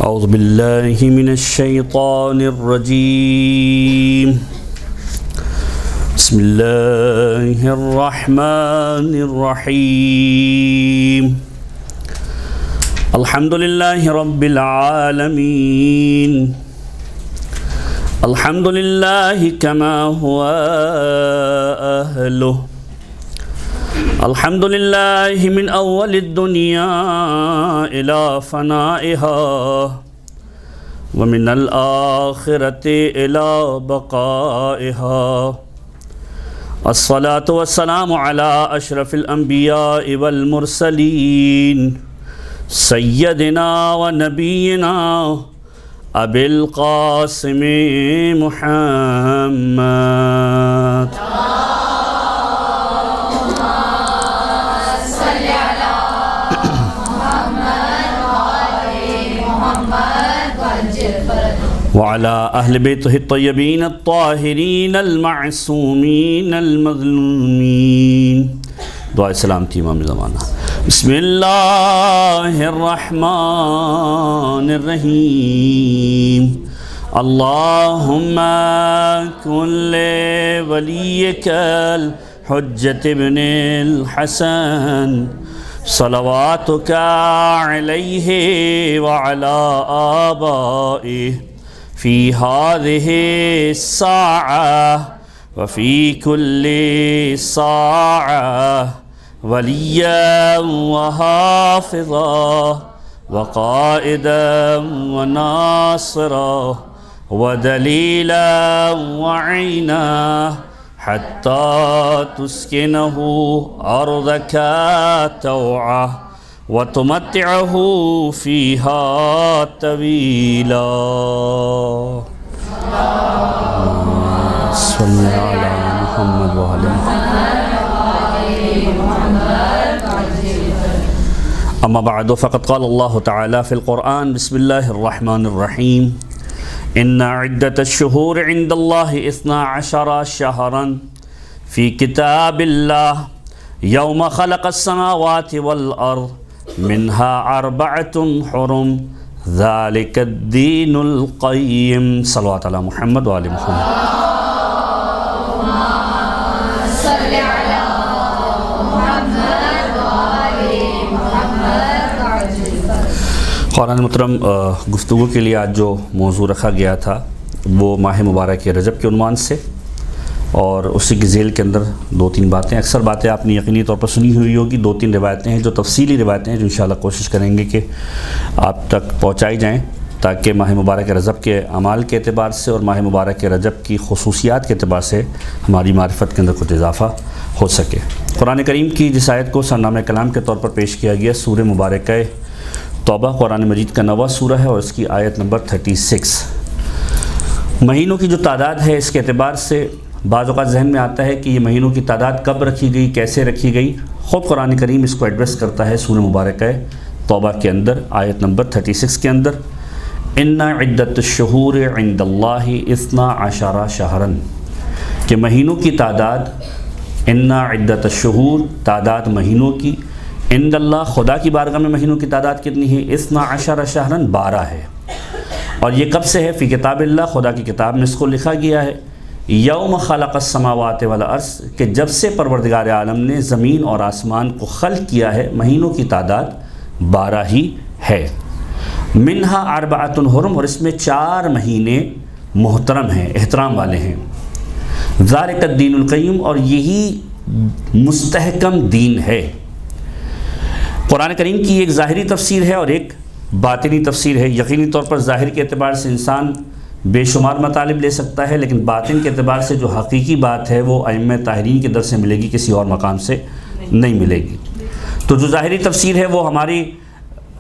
اعوذ باللہ من الشیطان الرجیم بسم اللہ الرحمن الرحیم الحمد للہ رب العالمین الحمد للہ کما ہوا اہلہ الحمد للہ من اول الدنیا الى فنائها ومن الآخرة الى بقائها الصلاة والسلام على اشرف الانبیاء والمرسلین سیدنا ونبینا ابی القاسم محمد وعلى أهل بيته الطيبين الطاهرين المعصومين المظلومين دعاء سلامتی امام زمانہ بسم اللہ الرحمن الرحیم اللہم کن لولیک الحجة ابن الحسن صلواتک علیہ وعلى آبائه في هذه الساعة وفي كل ساعة وليا وحافظا وقائدا وناصرا ودليلا وعينا حتى تسكنه أرضك توعا وتمتعه فيها طويلا صل على محمد وعلى اما بعد فقد قال الله تعالى في القرآن بسم الله الرحمن الرحيم ان عدة الشهور عند الله 12 شهرا في كتاب الله يوم خلق السماوات والأرض منها 4 حرم ذلك الدين القيم صلوات على محمد وآل محمد صل على محمد وآل محمد قرآن محترم گفتگو کے لیے آج جو موضوع رکھا گیا تھا وہ ماہ مبارک رجب کے عنوان سے اور اسی کی ذیل کے اندر 2-3 باتیں اکثر باتیں آپ نے یقینی طور پر سنی ہوئی ہوگی 2-3 روایتیں ہیں جو تفصیلی روایتیں ہیں جو انشاءاللہ کوشش کریں گے کہ آپ تک پہنچائی جائیں تاکہ ماہ مبارک رجب کے اعمال کے اعتبار سے اور ماہ مبارک رجب کی خصوصیات کے اعتبار سے ہماری معرفت کے اندر کچھ اضافہ ہو سکے۔ قرآن کریم کی جس آیت کو سرنامہ کلام کے طور پر پیش کیا گیا سورہ مبارکہ توبہ قرآن مجید کا 9واں سورہ ہے اور اس کی آیت نمبر 36۔ مہینوں کی جو تعداد ہے اس کے اعتبار سے بعض اوقات ذہن میں آتا ہے کہ یہ مہینوں کی تعداد کب رکھی گئی، کیسے رکھی گئی۔ خود قرآن کریم اس کو ایڈریس کرتا ہے سورہ مبارکہ توبہ کے اندر آیت نمبر 36 کے اندر ان عدت الشہور عند اللہ 12 شہرا کہ مہینوں کی تعداد ان عدت الشہور تعداد مہینوں کی عند اللہ خدا کی بارگاہ میں مہینوں کی تعداد کتنی ہے 12 شہرا 12 ہے اور یہ کب سے ہے فی کتاب اللہ خدا کی کتاب میں اس کو لکھا گیا ہے یوم خلق السماوات والارض کہ جب سے پروردگار عالم نے زمین اور آسمان کو خلق کیا ہے مہینوں کی تعداد 12 ہی ہے منہا 4 حرم اور اس میں 4 مہینے محترم ہیں احترام والے ہیں ذالک الدین القیم اور یہی مستحکم دین ہے۔ قرآن کریم کی ایک ظاہری تفسیر ہے اور ایک باطنی تفسیر ہے۔ یقینی طور پر ظاہر کے اعتبار سے انسان بے شمار مطالب لے سکتا ہے لیکن باطن کے اعتبار سے جو حقیقی بات ہے وہ ائمہ طاہرین کے در سے ملے گی کسی اور مقام سے نہیں ملے گی۔ تو جو ظاہری تفسیر ہے وہ ہماری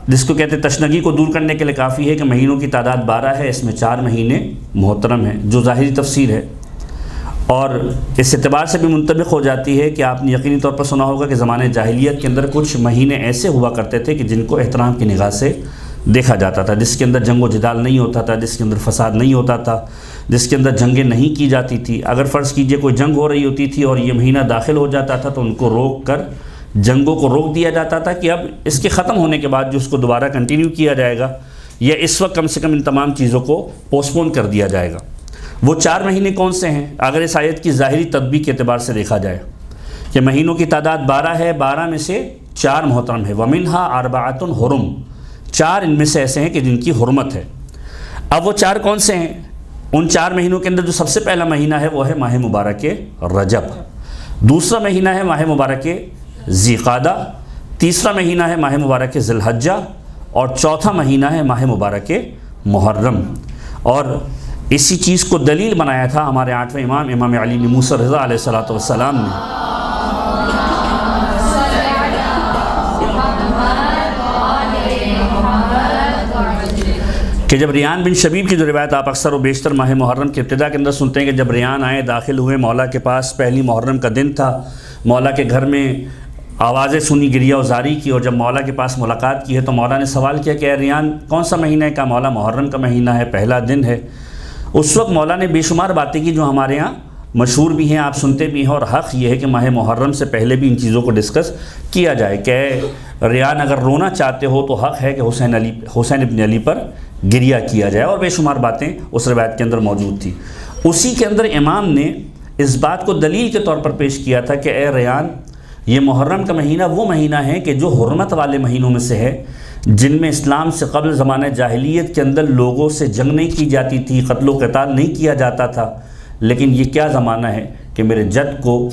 جس کو کہتے ہیں تشنگی کو دور کرنے کے لیے کافی ہے کہ مہینوں کی تعداد 12 ہے اس میں 4 مہینے محترم ہیں جو ظاہری تفسیر ہے اور اس اعتبار سے بھی منطبق ہو جاتی ہے کہ آپ نے یقینی طور پر سنا ہوگا کہ زمانے جاہلیت کے اندر کچھ مہینے ایسے ہوا کرتے تھے کہ جن کو احترام کی نگاہ سے دیکھا جاتا تھا، جس کے اندر جنگ و جدال نہیں ہوتا تھا، جس کے اندر فساد نہیں ہوتا تھا، جس کے اندر جنگیں نہیں کی جاتی تھی۔ اگر فرض کیجئے کوئی جنگ ہو رہی ہوتی تھی اور یہ مہینہ داخل ہو جاتا تھا تو ان کو روک کر جنگوں کو روک دیا جاتا تھا کہ اب اس کے ختم ہونے کے بعد جو اس کو دوبارہ کنٹینیو کیا جائے گا یا اس وقت کم سے کم ان تمام چیزوں کو پوسٹ پون کر دیا جائے گا۔ وہ 4 مہینے کون سے ہیں؟ اگر اس آیت کی ظاہری تطبیق کے اعتبار سے دیکھا جائے کہ مہینوں کی تعداد 12 ہے، 12 میں سے 4 محترم ہے، وَمِنْهَا أَرْبَعَةٌ حُرُمٌ، 4 ان میں سے ایسے ہیں کہ جن کی حرمت ہے۔ اب وہ 4 کون سے ہیں؟ ان 4 مہینوں کے اندر جو سب سے پہلا مہینہ ہے وہ ہے ماہ مبارک رجب، دوسرا مہینہ ہے ماہ مبارک ذی قعدہ، تیسرا مہینہ ہے ماہ مبارک ذی الحجہ، اور چوتھا مہینہ ہے ماہ مبارک محرم۔ اور اسی چیز کو دلیل بنایا تھا ہمارے 8ویں امام امام علی بن موسیٰ رضا علیہ السلام نے، کہ جب ریان بن شبیب کی جو روایت آپ اکثر و بیشتر ماہ محرم کے ابتدا کے اندر سنتے ہیں کہ جب ریان آئے، داخل ہوئے مولا کے پاس، پہلی محرم کا دن تھا، مولا کے گھر میں آوازیں سنی، گریہ و زاری کی، اور جب مولا کے پاس ملاقات کی ہے تو مولا نے سوال کیا کہ اے ریان کون سا مہینہ ہے؟ کہا مولا محرم کا مہینہ ہے، پہلا دن ہے۔ اس وقت مولا نے بے شمار باتیں کی جو ہمارے ہاں مشہور بھی ہیں، آپ سنتے بھی ہیں، اور حق یہ ہے کہ ماہ محرم سے پہلے بھی ان چیزوں کو ڈسکس کیا جائے کہ ریان اگر رونا چاہتے ہو تو حق ہے کہ حسین ابن علی پر گریہ کیا جائے، اور بے شمار باتیں اس روایت کے اندر موجود تھی۔ اسی کے اندر امام نے اس بات کو دلیل کے طور پر پیش کیا تھا کہ اے ریان، یہ محرم کا مہینہ وہ مہینہ ہے کہ جو حرمت والے مہینوں میں سے ہے، جن میں اسلام سے قبل زمانہ جاہلیت کے اندر لوگوں سے جنگ نہیں کی جاتی تھی، قتل و قتال نہیں کیا جاتا تھا، لیکن یہ کیا زمانہ ہے کہ میرے جد کو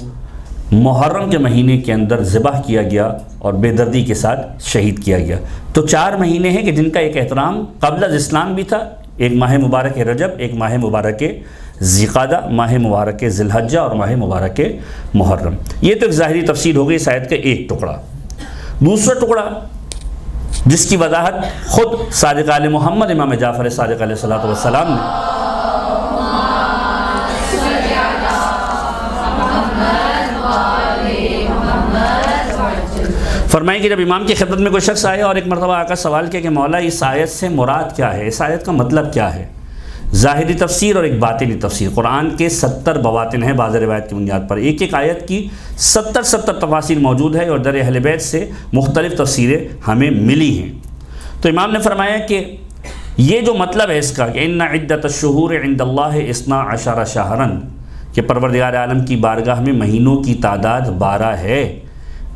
محرم کے مہینے کے اندر ذبح کیا گیا اور بے دردی کے ساتھ شہید کیا گیا۔ تو 4 مہینے ہیں کہ جن کا ایک احترام قبل از اسلام بھی تھا، ایک ماہ مبارک رجب، ایک ماہ مبارک ذی قعدہ، ماہ مبارک ذی الحجہ، اور ماہ مبارک محرم۔ یہ تو ایک ظاہری تفسیر ہو گئی اس آیت کا ایک ٹکڑا۔ دوسرا ٹکڑا جس کی وضاحت خود صادق آل محمد امام جعفر صادق علیہ السلام نے فرمائی کہ جب امام کی خدمت میں کوئی شخص آیا اور ایک مرتبہ آ کر سوال کیا کہ مولا اس آیت سے مراد کیا ہے، اس آیت کا مطلب کیا ہے؟ ظاہری تفسیر اور ایک باطنی تفسیر۔ قرآن کے 70 بواطن ہیں بعض روایت کی بنیاد پر، ایک ایک آیت کی 70 تفاسیر موجود ہے، اور در اہل بیت سے مختلف تفسیریں ہمیں ملی ہیں۔ تو امام نے فرمایا کہ یہ جو مطلب ہے اس کا کہ ان عدۃ الشہور عند اللہ 12 شہرن، کہ پروردگار عالم کی بارگاہ میں مہینوں کی تعداد 12 ہے۔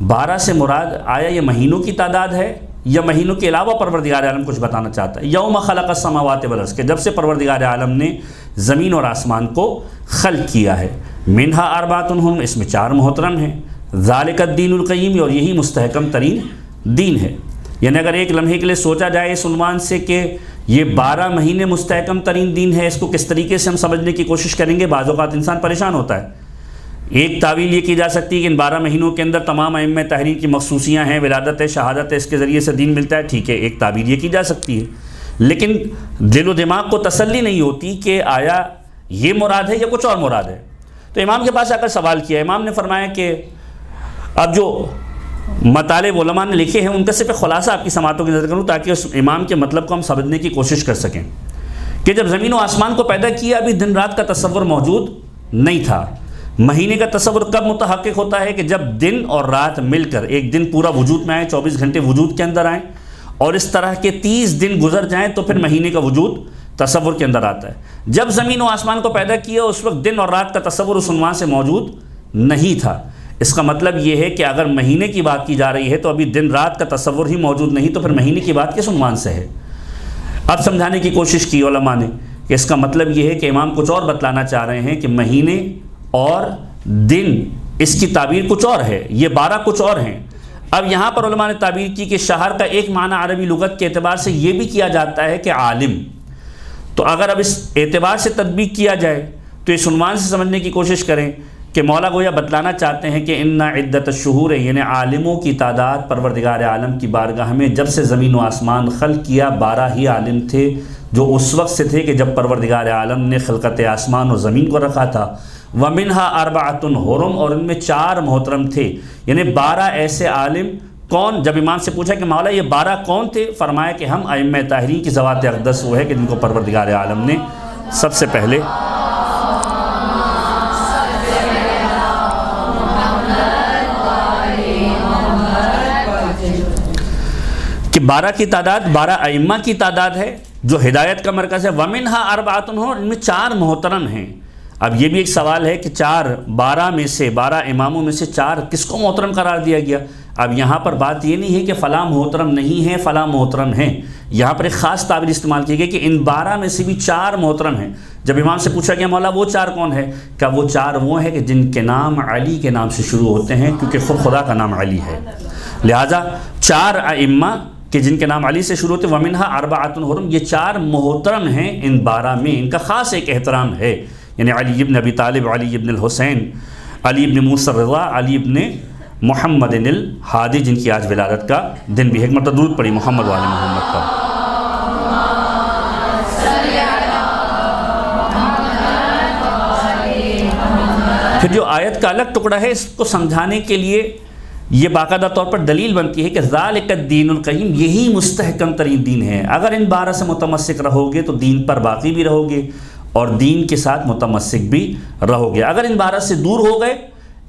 12 سے مراد آیا یہ مہینوں کی تعداد ہے یا مہینوں کے علاوہ پروردگار عالم کچھ بتانا چاہتا ہے؟ یوم خلق السماوات والارض، کہ جب سے پروردگار عالم نے زمین اور آسمان کو خلق کیا ہے، منہا اربعۃ حرم، اس میں 4 محترم ہیں، ذالک الدین القیم، اور یہی مستحکم ترین دین ہے۔ یعنی اگر ایک لمحے کے لیے سوچا جائے اس عنوان سے کہ یہ 12 مہینے مستحکم ترین دین ہے، اس کو کس طریقے سے ہم سمجھنے کی کوشش کریں گے، بعض اوقات انسان پریشان ہوتا ہے۔ ایک تعویل یہ کی جا سکتی ہے کہ ان 12 مہینوں کے اندر تمام ائمہ تحریر کی مخصوصیاں ہیں، ولادت ہے، شہادت ہے، اس کے ذریعے سے دین ملتا ہے، ٹھیک ہے، ایک تعبیر یہ کی جا سکتی ہے، لیکن دل و دماغ کو تسلی نہیں ہوتی کہ آیا یہ مراد ہے یا کچھ اور مراد ہے۔ تو امام کے پاس آ کر سوال کیا، امام نے فرمایا کہ اب جو مطالب علماء نے لکھے ہیں ان کا صرف خلاصہ آپ کی سماعتوں کی نظر کروں تاکہ اس امام کے مطلب کو ہم سمجھنے کی کوشش کر سکیں، کہ جب زمین و آسمان کو پیدا کیا ابھی دن رات کا تصور موجود نہیں تھا۔ مہینے کا تصور کب متحقق ہوتا ہے کہ جب دن اور رات مل کر ایک دن پورا وجود میں آئے، 24 گھنٹے وجود کے اندر آئیں، اور اس طرح کے 30 دن گزر جائیں تو پھر مہینے کا وجود تصور کے اندر آتا ہے۔ جب زمین و آسمان کو پیدا کیا اس وقت دن اور رات کا تصور اس عنوان سے موجود نہیں تھا۔ اس کا مطلب یہ ہے کہ اگر مہینے کی بات کی جا رہی ہے تو ابھی دن رات کا تصور ہی موجود نہیں، تو پھر مہینے کی بات کس عنوان سے ہے؟ اب سمجھانے کی کوشش کی علماء نے کہ اس کا مطلب یہ ہے کہ امام کچھ اور بتلانا چاہ رہے ہیں کہ مہینے اور دن اس کی تعبیر کچھ اور ہے، یہ 12 کچھ اور ہیں۔ اب یہاں پر علماء نے تعبیر کی کہ شہر کا ایک معنی عربی لغت کے اعتبار سے یہ بھی کیا جاتا ہے کہ عالم۔ تو اگر اب اس اعتبار سے تطبیق کیا جائے تو اس عنوان سے سمجھنے کی کوشش کریں کہ مولا گویا بتلانا چاہتے ہیں کہ ان عدت الشہور، یعنی عالموں کی تعداد پروردگار عالم کی بارگاہ میں جب سے زمین و آسمان خلق کیا 12 ہی عالم تھے جو اس وقت سے تھے کہ جب پروردگار عالم نے خلقت آسمان و زمین کو رکھا تھا۔ وَمِنْهَا أَرْبَعَةٌ حُرُمٌ، اور ان میں 4 محترم تھے، یعنی 12 ایسے عالم۔ کون؟ جب امام سے پوچھا کہ مولا یہ 12 کون تھے، فرمایا کہ ہم ائمہ طاہرین کی ذوات اقدس وہ ہے کہ جن کو پروردگار عالم نے سب سے پہلے کہ 12 کی تعداد 12 ائمہ کی تعداد ہے جو ہدایت کا مرکز ہے. وَمِنْهَا أَرْبَعَةٌ ہو، ان میں 4 محترم ہیں. اب یہ بھی ایک سوال ہے کہ 12 میں سے 12 اماموں میں سے 4 کس کو محترم قرار دیا گیا؟ اب یہاں پر بات یہ نہیں ہے کہ فلاں محترم نہیں ہے فلاں محترم ہیں. یہاں پر ایک خاص تعبیر استعمال کی گئی کہ ان 12 میں سے بھی 4 محترم ہیں. جب امام سے پوچھا گیا مولا وہ 4 کون ہے؟ کہ وہ 4 وہ ہیں کہ جن کے نام علی کے نام سے شروع ہوتے ہیں، کیونکہ خود خدا کا نام علی ہے. لہٰذا 4 ائمہ کہ جن کے نام علی سے شروع ہوتے ہیں. وَمِنْهَا أَرْبَعَةٌ حُرُمٌ، یہ 4 محترم ہیں ان 12 میں، ان کا خاص ایک احترام ہے. یعنی علی ابن ابی طالب، علی ابن الحسین، علی ابن موسیٰ الرضا، علی ابن محمد الحادی، جن کی آج ولادت کا دن بھی ہے. ایک مرتبہ درود پڑھی محمد والے محمد پر. پھر جو آیت کا الگ ٹکڑا ہے اس کو سمجھانے کے لیے یہ باقاعدہ طور پر دلیل بنتی ہے کہ ذالک الدین القیم، یہی مستحکم ترین دین ہے. اگر ان 12 سے متمسک رہو گے تو دین پر باقی بھی رہو گے اور دین کے ساتھ متمسک بھی رہو گے. اگر ان 12 سے دور ہو گئے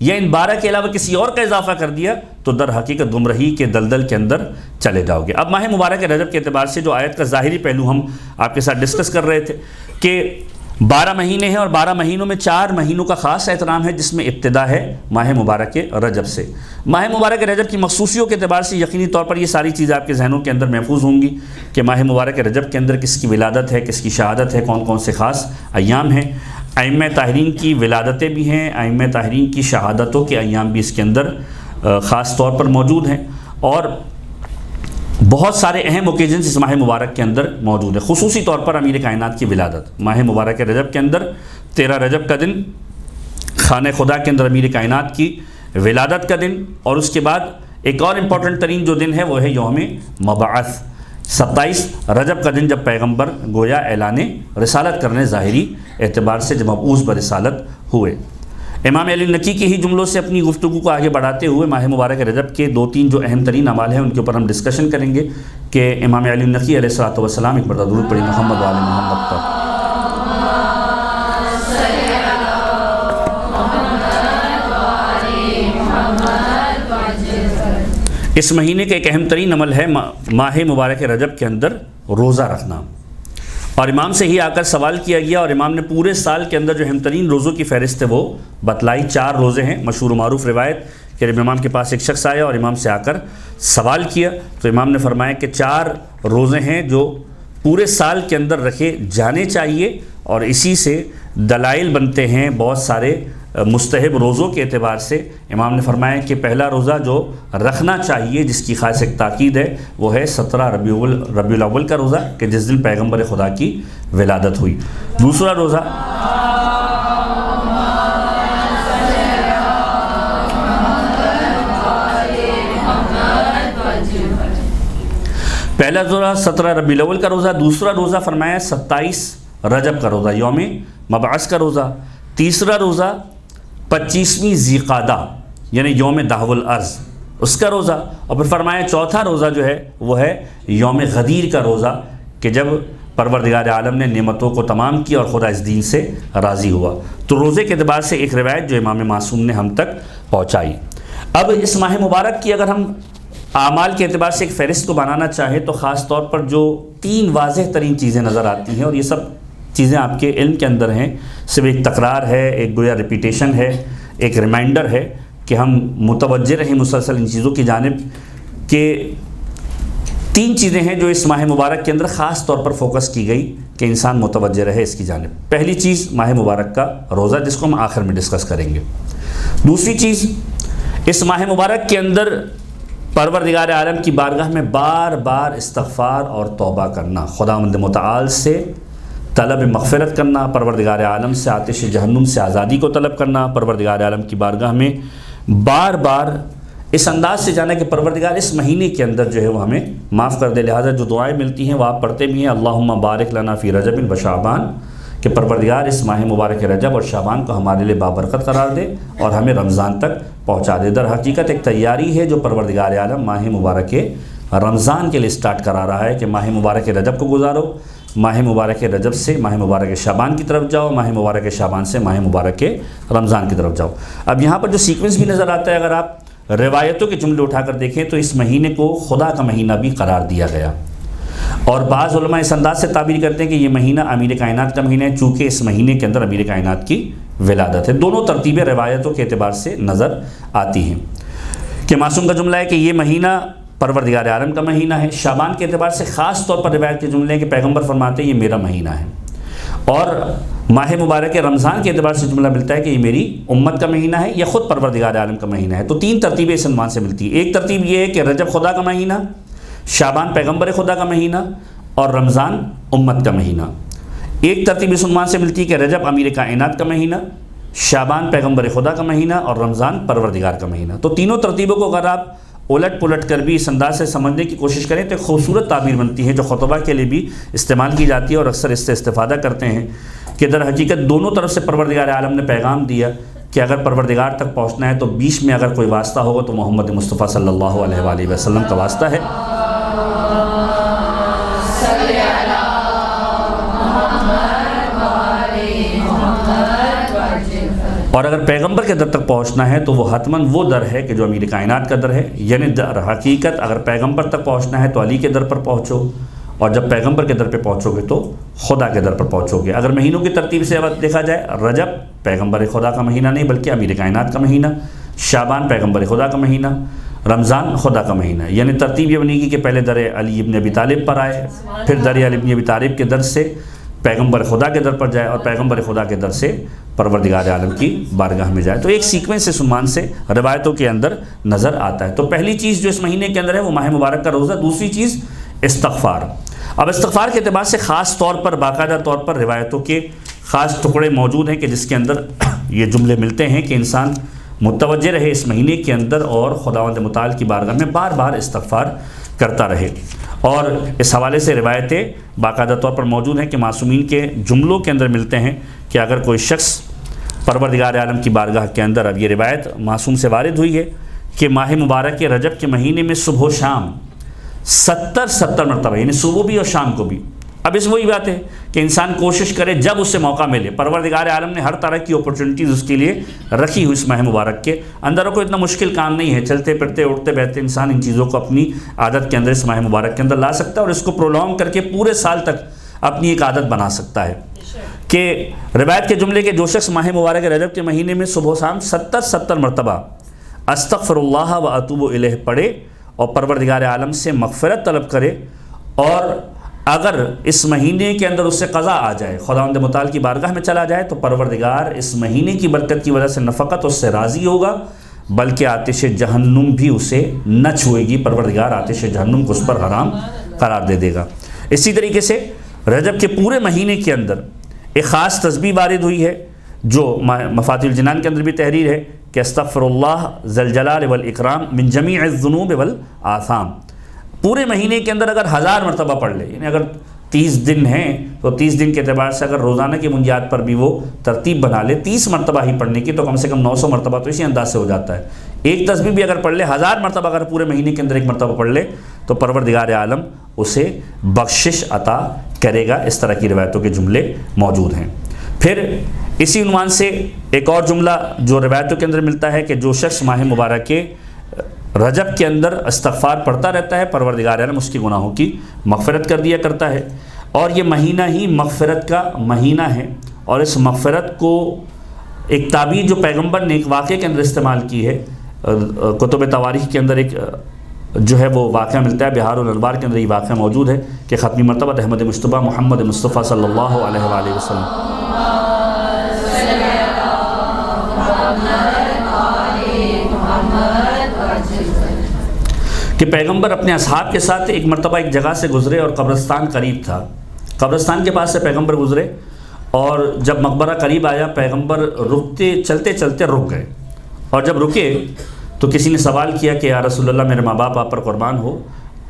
یا ان 12 کے علاوہ کسی اور کا اضافہ کر دیا تو در حقیقت گمراہی کے دلدل کے اندر چلے جاؤ گے. اب ماہ مبارک رجب کے اعتبار سے جو آیت کا ظاہری پہلو ہم آپ کے ساتھ ڈسکس کر رہے تھے کہ 12 مہینے ہیں اور 12 مہینوں میں 4 مہینوں کا خاص احترام ہے، جس میں ابتدا ہے ماہ مبارک رجب سے. ماہ مبارک رجب کی مخصوصیوں کے اعتبار سے یقینی طور پر یہ ساری چیزیں آپ کے ذہنوں کے اندر محفوظ ہوں گی کہ ماہ مبارک رجب کے اندر کس کی ولادت ہے، کس کی شہادت ہے، کون کون سے خاص ایام ہیں. ائمہ طاہرین کی ولادتیں بھی ہیں، ائمہ طاہرین کی شہادتوں کے ایام بھی اس کے اندر خاص طور پر موجود ہیں، اور بہت سارے اہم اوکیزنز اس ماہ مبارک کے اندر موجود ہیں. خصوصی طور پر امیر کائنات کی ولادت ماہ مبارک رجب کے اندر 13 رجب کا دن خانہ خدا کے اندر امیر کائنات کی ولادت کا دن، اور اس کے بعد ایک اور امپورٹنٹ ترین جو دن ہے وہ ہے یوم مبعث 27 رجب کا دن، جب پیغمبر گویا اعلان رسالت کرنے ظاہری اعتبار سے جب مبعوث برسالت ہوئے. امام علی نقی کے ہی جملوں سے اپنی گفتگو کو آگے بڑھاتے ہوئے ماہ مبارک رجب کے 2-3 جو اہم ترین اعمال ہیں ان کے اوپر ہم ڈسکشن کریں گے کہ امام علی نقی علیہ الصلوۃ والسلام ایک مرتبہ درود پڑھی محمد والے محمد پر. اس مہینے کا ایک اہم ترین عمل ہے ماہ مبارک رجب کے اندر روزہ رکھنا، اور امام سے ہی آ کر سوال کیا گیا اور امام نے پورے سال کے اندر جو اہم ترین روزوں کی فہرست ہے وہ بتلائی. 4 روزے ہیں، مشہور و معروف روایت کہ جب امام کے پاس ایک شخص آیا اور امام سے آ کر سوال کیا تو امام نے فرمایا کہ 4 روزے ہیں جو پورے سال کے اندر رکھے جانے چاہیے، اور اسی سے دلائل بنتے ہیں بہت سارے مستحب روزوں کے اعتبار سے. امام نے فرمایا کہ پہلا روزہ جو رکھنا چاہیے جس کی خاص ایک تاکید ہے وہ ہے 17 ربیع الاول کا روزہ کہ جس دن پیغمبر خدا کی ولادت ہوئی. دوسرا روزہ پہلا روزہ 17 ربیع الاول کا روزہ، دوسرا روزہ فرمایا 27 رجب کا روزہ یوم مبعث کا روزہ، تیسرا روزہ 25ویں ذی قعدہ یعنی یوم دہو الارض اس کا روزہ، اور پھر فرمایا چوتھا روزہ جو ہے وہ ہے یوم غدیر کا روزہ کہ جب پروردگار عالم نے نعمتوں کو تمام کیا اور خدا اس دین سے راضی ہوا. تو روزے کے اعتبار سے ایک روایت جو امام معصوم نے ہم تک پہنچائی. اب اس ماہ مبارک کی اگر ہم اعمال کے اعتبار سے ایک فہرست کو بنانا چاہیں تو خاص طور پر جو 3 واضح ترین چیزیں نظر آتی ہیں، اور یہ سب چیزیں آپ کے علم کے اندر ہیں، صرف ایک تکرار ہے، ایک گویا ریپیٹیشن ہے، ایک ریمائنڈر ہے کہ ہم متوجہ رہیں مسلسل ان چیزوں کی جانب کہ 3 چیزیں ہیں جو اس ماہ مبارک کے اندر خاص طور پر فوکس کی گئی کہ انسان متوجہ رہے اس کی جانب. پہلی چیز ماہ مبارک کا روزہ جس کو ہم آخر میں ڈسکس کریں گے. دوسری چیز اس ماہ مبارک کے اندر پروردگار عالم کی بارگاہ میں بار بار استغفار اور توبہ کرنا، خداوند متعال سے طلب مغفرت کرنا، پروردگار عالم سے آتش جہنم سے آزادی کو طلب کرنا، پروردگار عالم کی بارگاہ میں بار بار اس انداز سے جانا کہ پروردگار اس مہینے کے اندر جو ہے وہ ہمیں معاف کر دے. لہٰذا جو دعائیں ملتی ہیں وہ آپ پڑھتے بھی ہیں اللہم بارک لنا فی رجب و شعبان کہ پروردگار اس ماہ مبارک رجب اور شعبان کو ہمارے لیے بابرکت قرار دے اور ہمیں رمضان تک پہنچا دے. در حقیقت ایک تیاری ہے جو پروردگار عالم ماہ مبارک رمضان کے لیے سٹارٹ کرا رہا ہے کہ ماہ مبارک رجب کو گزارو، ماہ مبارک رجب سے ماہ مبارک شعبان کی طرف جاؤ، ماہ مبارک شعبان سے ماہ مبارک رمضان کی طرف جاؤ. اب یہاں پر جو سیکوینس بھی نظر آتا ہے اگر آپ روایتوں کے جملے اٹھا کر دیکھیں تو اس مہینے کو خدا کا مہینہ بھی قرار دیا گیا، اور بعض علماء اس انداز سے تعبیر کرتے ہیں کہ یہ مہینہ امیر کائنات کا مہینہ ہے، چونکہ اس مہینے کے اندر امیر کائنات کی ولادت ہے۔ دونوں ترتیبیں روایتوں کے اعتبار سے نظر آتی ہیں کہ معصوم کا جملہ ہے کہ یہ مہینہ پروردگار عالم کا مہینہ ہے۔ شعبان کے اعتبار سے خاص طور پر روایت کے جملے ہیں کہ پیغمبر فرماتے ہیں یہ میرا مہینہ ہے، اور ماہ مبارک رمضان کے اعتبار سے جملہ ملتا ہے کہ یہ میری امت کا مہینہ ہے، یہ خود پروردگار عالم کا مہینہ ہے۔ تو تین ترتیبیں اس عنوان سے ملتی ہیں۔ ایک ترتیب یہ ہے کہ رجب خدا کا مہینہ، شعبان پیغمبر خدا کا مہینہ، اور رمضان امت کا مہینہ۔ ایک ترتیب اس عنوان سے ملتی ہے کہ رجب امیر کائنات کا مہینہ، شعبان پیغمبر خدا کا مہینہ، اور رمضان پروردگار کا مہینہ۔ تو تینوں ترتیبوں کو اگر آپ الٹ پلٹ کر بھی اس انداز سے سمجھنے کی کوشش کریں تو ایک خوبصورت تعبیر بنتی ہے جو خطبہ کے لیے بھی استعمال کی جاتی ہے، اور اکثر اس سے استفادہ کرتے ہیں کہ در حقیقت دونوں طرف سے پروردگار عالم نے پیغام دیا کہ اگر پروردگار تک پہنچنا ہے تو بیچ میں اگر کوئی واسطہ ہوگا تو محمد مصطفیٰ صلی اللہ علیہ وآلہ وسلم کا واسطہ ہے۔ اور اگر پیغمبر کے در تک پہنچنا ہے تو وہ حتماً وہ در ہے کہ جو امیر کائنات کا در ہے، یعنی در حقیقت اگر پیغمبر تک پہنچنا ہے تو علی کے در پر پہنچو، اور جب پیغمبر کے در پہ پہنچو گے تو خدا کے در پر پہنچو گے۔ اگر مہینوں کی ترتیب سے دیکھا جائے، رجب پیغمبر خدا کا مہینہ نہیں بلکہ امیر کائنات کا مہینہ، شعبان پیغمبر خدا کا مہینہ، رمضان خدا کا مہینہ، یعنی ترتیب یہ بنے گی کہ پہلے در علی ابن ابی طالب پر آئے، پھر در علی ابن ابی طالب کے در سے پیغمبر خدا کے در پر جائے، اور پیغمبر خدا کے در سے پروردگار عالم کی بارگاہ میں جائے۔ تو ایک سیکوینس اس عنوان سے روایتوں کے اندر نظر آتا ہے۔ تو پہلی چیز جو اس مہینے کے اندر ہے وہ ماہ مبارک کا روزہ، دوسری چیز استغفار۔ اب استغفار کے اعتبار سے خاص طور پر باقاعدہ طور پر روایتوں کے خاص ٹکڑے موجود ہیں کہ جس کے اندر یہ جملے ملتے ہیں کہ انسان متوجہ رہے اس مہینے کے اندر اور خداوند متعال کی بارگاہ میں بار بار استغفار کرتا رہے، اور اس حوالے سے روایتیں باقاعدہ طور پر موجود ہیں کہ معصومین کے جملوں کے اندر ملتے ہیں کہ اگر کوئی شخص پروردگار عالم کی بارگاہ کے اندر، اب یہ روایت معصوم سے وارد ہوئی ہے کہ ماہ مبارک کے رجب کے مہینے میں صبح و شام 70 مرتبہ، یعنی صبح بھی اور شام کو بھی۔ اب اس وہی بات ہے کہ انسان کوشش کرے جب اس سے موقع ملے، پروردگار عالم نے ہر طرح کی اپرچونٹیز اس کے لیے رکھی ہوئی اس ماہ مبارک کے اندر، کوئی اتنا مشکل کام نہیں ہے، چلتے پھرتے اٹھتے بیٹھتے انسان ان چیزوں کو اپنی عادت کے اندر اس ماہ مبارک کے اندر لا سکتا ہے، اور اس کو پرولونگ کر کے پورے سال تک اپنی ایک عادت بنا سکتا ہے۔ کہ روایت کے جملے کے جو شخص ماہ مبارک رجب کے مہینے میں صبح و شام 70 مرتبہ استغفر اللہ و اتوب الیہ پڑھے اور پروردگار عالم سے مغفرت طلب کرے، اور اگر اس مہینے کے اندر اس سے قضا آ جائے، خداوند متعال کی بارگاہ میں چلا جائے، تو پروردگار اس مہینے کی برکت کی وجہ سے نہ فقط اس سے راضی ہوگا بلکہ آتش جہنم بھی اسے نہ چھوئے گی، پروردگار آتش جہنم کو اس پر حرام قرار دے دے گا۔ اسی طریقے سے رجب کے پورے مہینے کے اندر ایک خاص تسبیح وارد ہوئی ہے جو مفاتیح الجنان کے اندر بھی تحریر ہے کہ استغفر اللہ ذی الجلال والاکرام من جمیع الذنوب والآثام۔ پورے مہینے کے اندر اگر 1000 مرتبہ پڑھ لے، یعنی اگر 30 دن ہیں تو 30 دن کے اعتبار سے اگر روزانہ کی بنیاد پر بھی وہ ترتیب بنا لے 30 مرتبہ ہی پڑھنے کی، تو کم سے کم 900 مرتبہ تو اسی انداز سے ہو جاتا ہے۔ ایک تسبیح بھی اگر پڑھ لے 1000 مرتبہ اگر پورے مہینے کے اندر ایک مرتبہ پڑھ لے تو پروردگار عالم اسے بخشش عطا کرے گا۔ اس طرح کی روایتوں کے جملے موجود ہیں۔ پھر اسی عنوان سے ایک اور جملہ جو روایتوں کے اندر ملتا ہے کہ جو شخص ماہ مبارک کے رجب کے اندر استغفار پڑھتا رہتا ہے، پروردگار عالم اس کی گناہوں کی مغفرت کر دیا کرتا ہے، اور یہ مہینہ ہی مغفرت کا مہینہ ہے۔ اور اس مغفرت کو ایک تعبیر جو پیغمبر نے ایک واقعے کے اندر استعمال کی ہے، کتب تواریخ کے اندر ایک جو ہے وہ واقعہ ملتا ہے، بہار الانوار کے اندر یہ واقعہ موجود ہے کہ ختمی مرتبہ احمد مصطفیٰ محمد مصطفیٰ صلی اللہ علیہ وآلہ وسلم کہ پیغمبر اپنے اصحاب کے ساتھ ایک مرتبہ ایک جگہ سے گزرے اور قبرستان قریب تھا، قبرستان کے پاس سے پیغمبر گزرے، اور جب مقبرہ قریب آیا پیغمبر چلتے چلتے رک گئے، اور جب رکے تو کسی نے سوال کیا کہ یا رسول اللہ میرے ماں باپ آپ پر قربان ہو،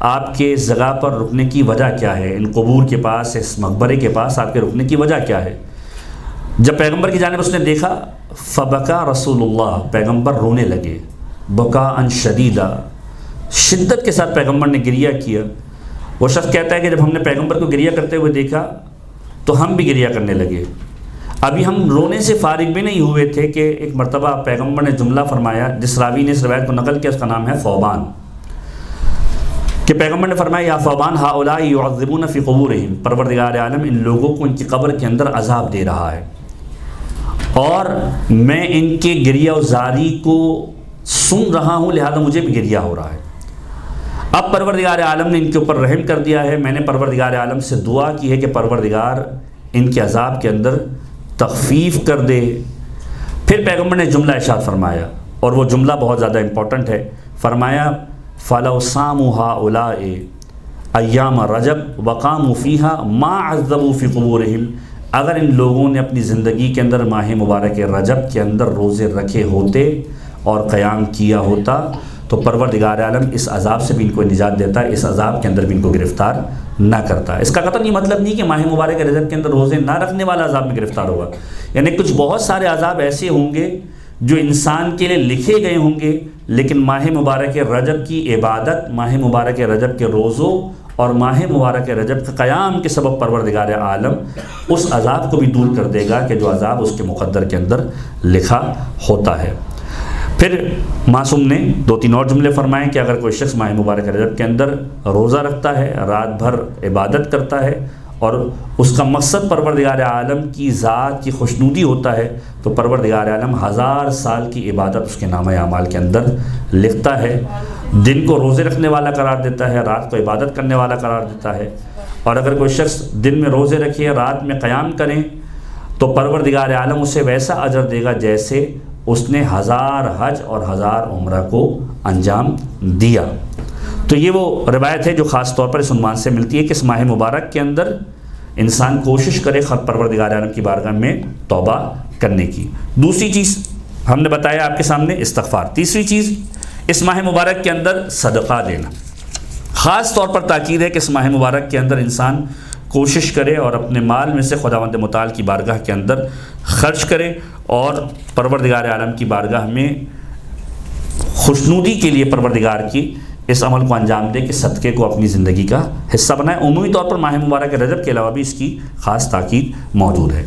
آپ کے اس جگہ پر رکنے کی وجہ کیا ہے، ان قبور کے پاس اس مقبرے کے پاس آپ کے رکنے کی وجہ کیا ہے؟ جب پیغمبر کی جانب اس نے دیکھا فبکا رسول اللہ، پیغمبر رونے لگے، بکاء شدیدہ، شدت کے ساتھ پیغمبر نے گریہ کیا۔ وہ شخص کہتا ہے کہ جب ہم نے پیغمبر کو گریہ کرتے ہوئے دیکھا تو ہم بھی گریہ کرنے لگے۔ ابھی ہم رونے سے فارغ بھی نہیں ہوئے تھے کہ ایک مرتبہ پیغمبر نے جملہ فرمایا، جس راوی نے اس روایت کو نقل کیا اس کا نام ہے ثوبان، کہ پیغمبر نے فرمایا یا ثوبان ہؤلاء یعذبون فی قبورہم، پروردگار عالم ان لوگوں کو ان کی قبر کے اندر عذاب دے رہا ہے اور میں ان کے گریہ و زاری کو سن رہا ہوں، لہذا مجھے بھی گریہ ہو رہا ہے۔ اب پروردگار عالم نے ان کے اوپر رحم کر دیا ہے، میں نے پروردگار عالم سے دعا کی ہے کہ پروردگار ان کے عذاب کے اندر تخفیف کر دے۔ پھر پیغمبر نے جملہ ارشاد فرمایا، اور وہ جملہ بہت زیادہ امپورٹنٹ ہے، فرمایا فَلَوْ صَامُوا هَؤُلَاءِ أَيَّامَ رَجَبَ وَقَامُوا فِيهَا مَا عَذَّبُوا فِي قُبُورِهِمْ، اگر ان لوگوں نے اپنی زندگی کے اندر ماہ مبارک رجب کے اندر روزے رکھے ہوتے اور قیام کیا ہوتا تو پروردگار عالم اس عذاب سے بھی ان کو نجات دیتا ہے، اس عذاب کے اندر بھی ان کو گرفتار نہ کرتا۔ اس کا قطعاً یہ مطلب نہیں کہ ماہ مبارک رجب کے اندر روزے نہ رکھنے والا عذاب میں گرفتار ہوگا، یعنی کچھ بہت سارے عذاب ایسے ہوں گے جو انسان کے لیے لکھے گئے ہوں گے، لیکن ماہ مبارک رجب کی عبادت، ماہ مبارک رجب کے روزوں اور ماہ مبارک رجب کے قیام کے سبب پروردگار عالم اس عذاب کو بھی دور کر دے گا کہ جو عذاب اس کے مقدر کے اندر لکھا ہوتا ہے۔ پھر معصوم نے 2-3 اور جملے فرمائے کہ اگر کوئی شخص ماہ مبارک رجب کے اندر روزہ رکھتا ہے، رات بھر عبادت کرتا ہے اور اس کا مقصد پروردگار عالم کی ذات کی خوشنودی ہوتا ہے تو پروردگار عالم 1000 سال کی عبادت اس کے نامہ اعمال کے اندر لکھتا ہے۔ دن کو روزے رکھنے والا قرار دیتا ہے، رات کو عبادت کرنے والا قرار دیتا ہے، اور اگر کوئی شخص دن میں روزے رکھے رات میں قیام کریں تو پروردگار عالم اسے ویسا اجر دے گا جیسے اس نے 1000 حج اور 1000 عمرہ کو انجام دیا۔ تو یہ وہ روایت ہے جو خاص طور پر اس عنوان سے ملتی ہے کہ اس ماہ مبارک کے اندر انسان کوشش کرے خود پروردگار عالم کی بارگاہ میں توبہ کرنے کی۔ دوسری چیز ہم نے بتایا آپ کے سامنے استغفار۔ تیسری چیز اس ماہ مبارک کے اندر صدقہ دینا، خاص طور پر تاکید ہے کہ اس ماہ مبارک کے اندر انسان کوشش کرے اور اپنے مال میں سے خداوند متعال کی بارگاہ کے اندر خرچ کرے اور پروردگار عالم کی بارگاہ میں خوشنودی کے لیے پروردگار کی اس عمل کو انجام دے کہ صدقے کو اپنی زندگی کا حصہ بنائے۔ عمومی طور پر ماہ مبارک رجب کے علاوہ بھی اس کی خاص تاکید موجود ہے۔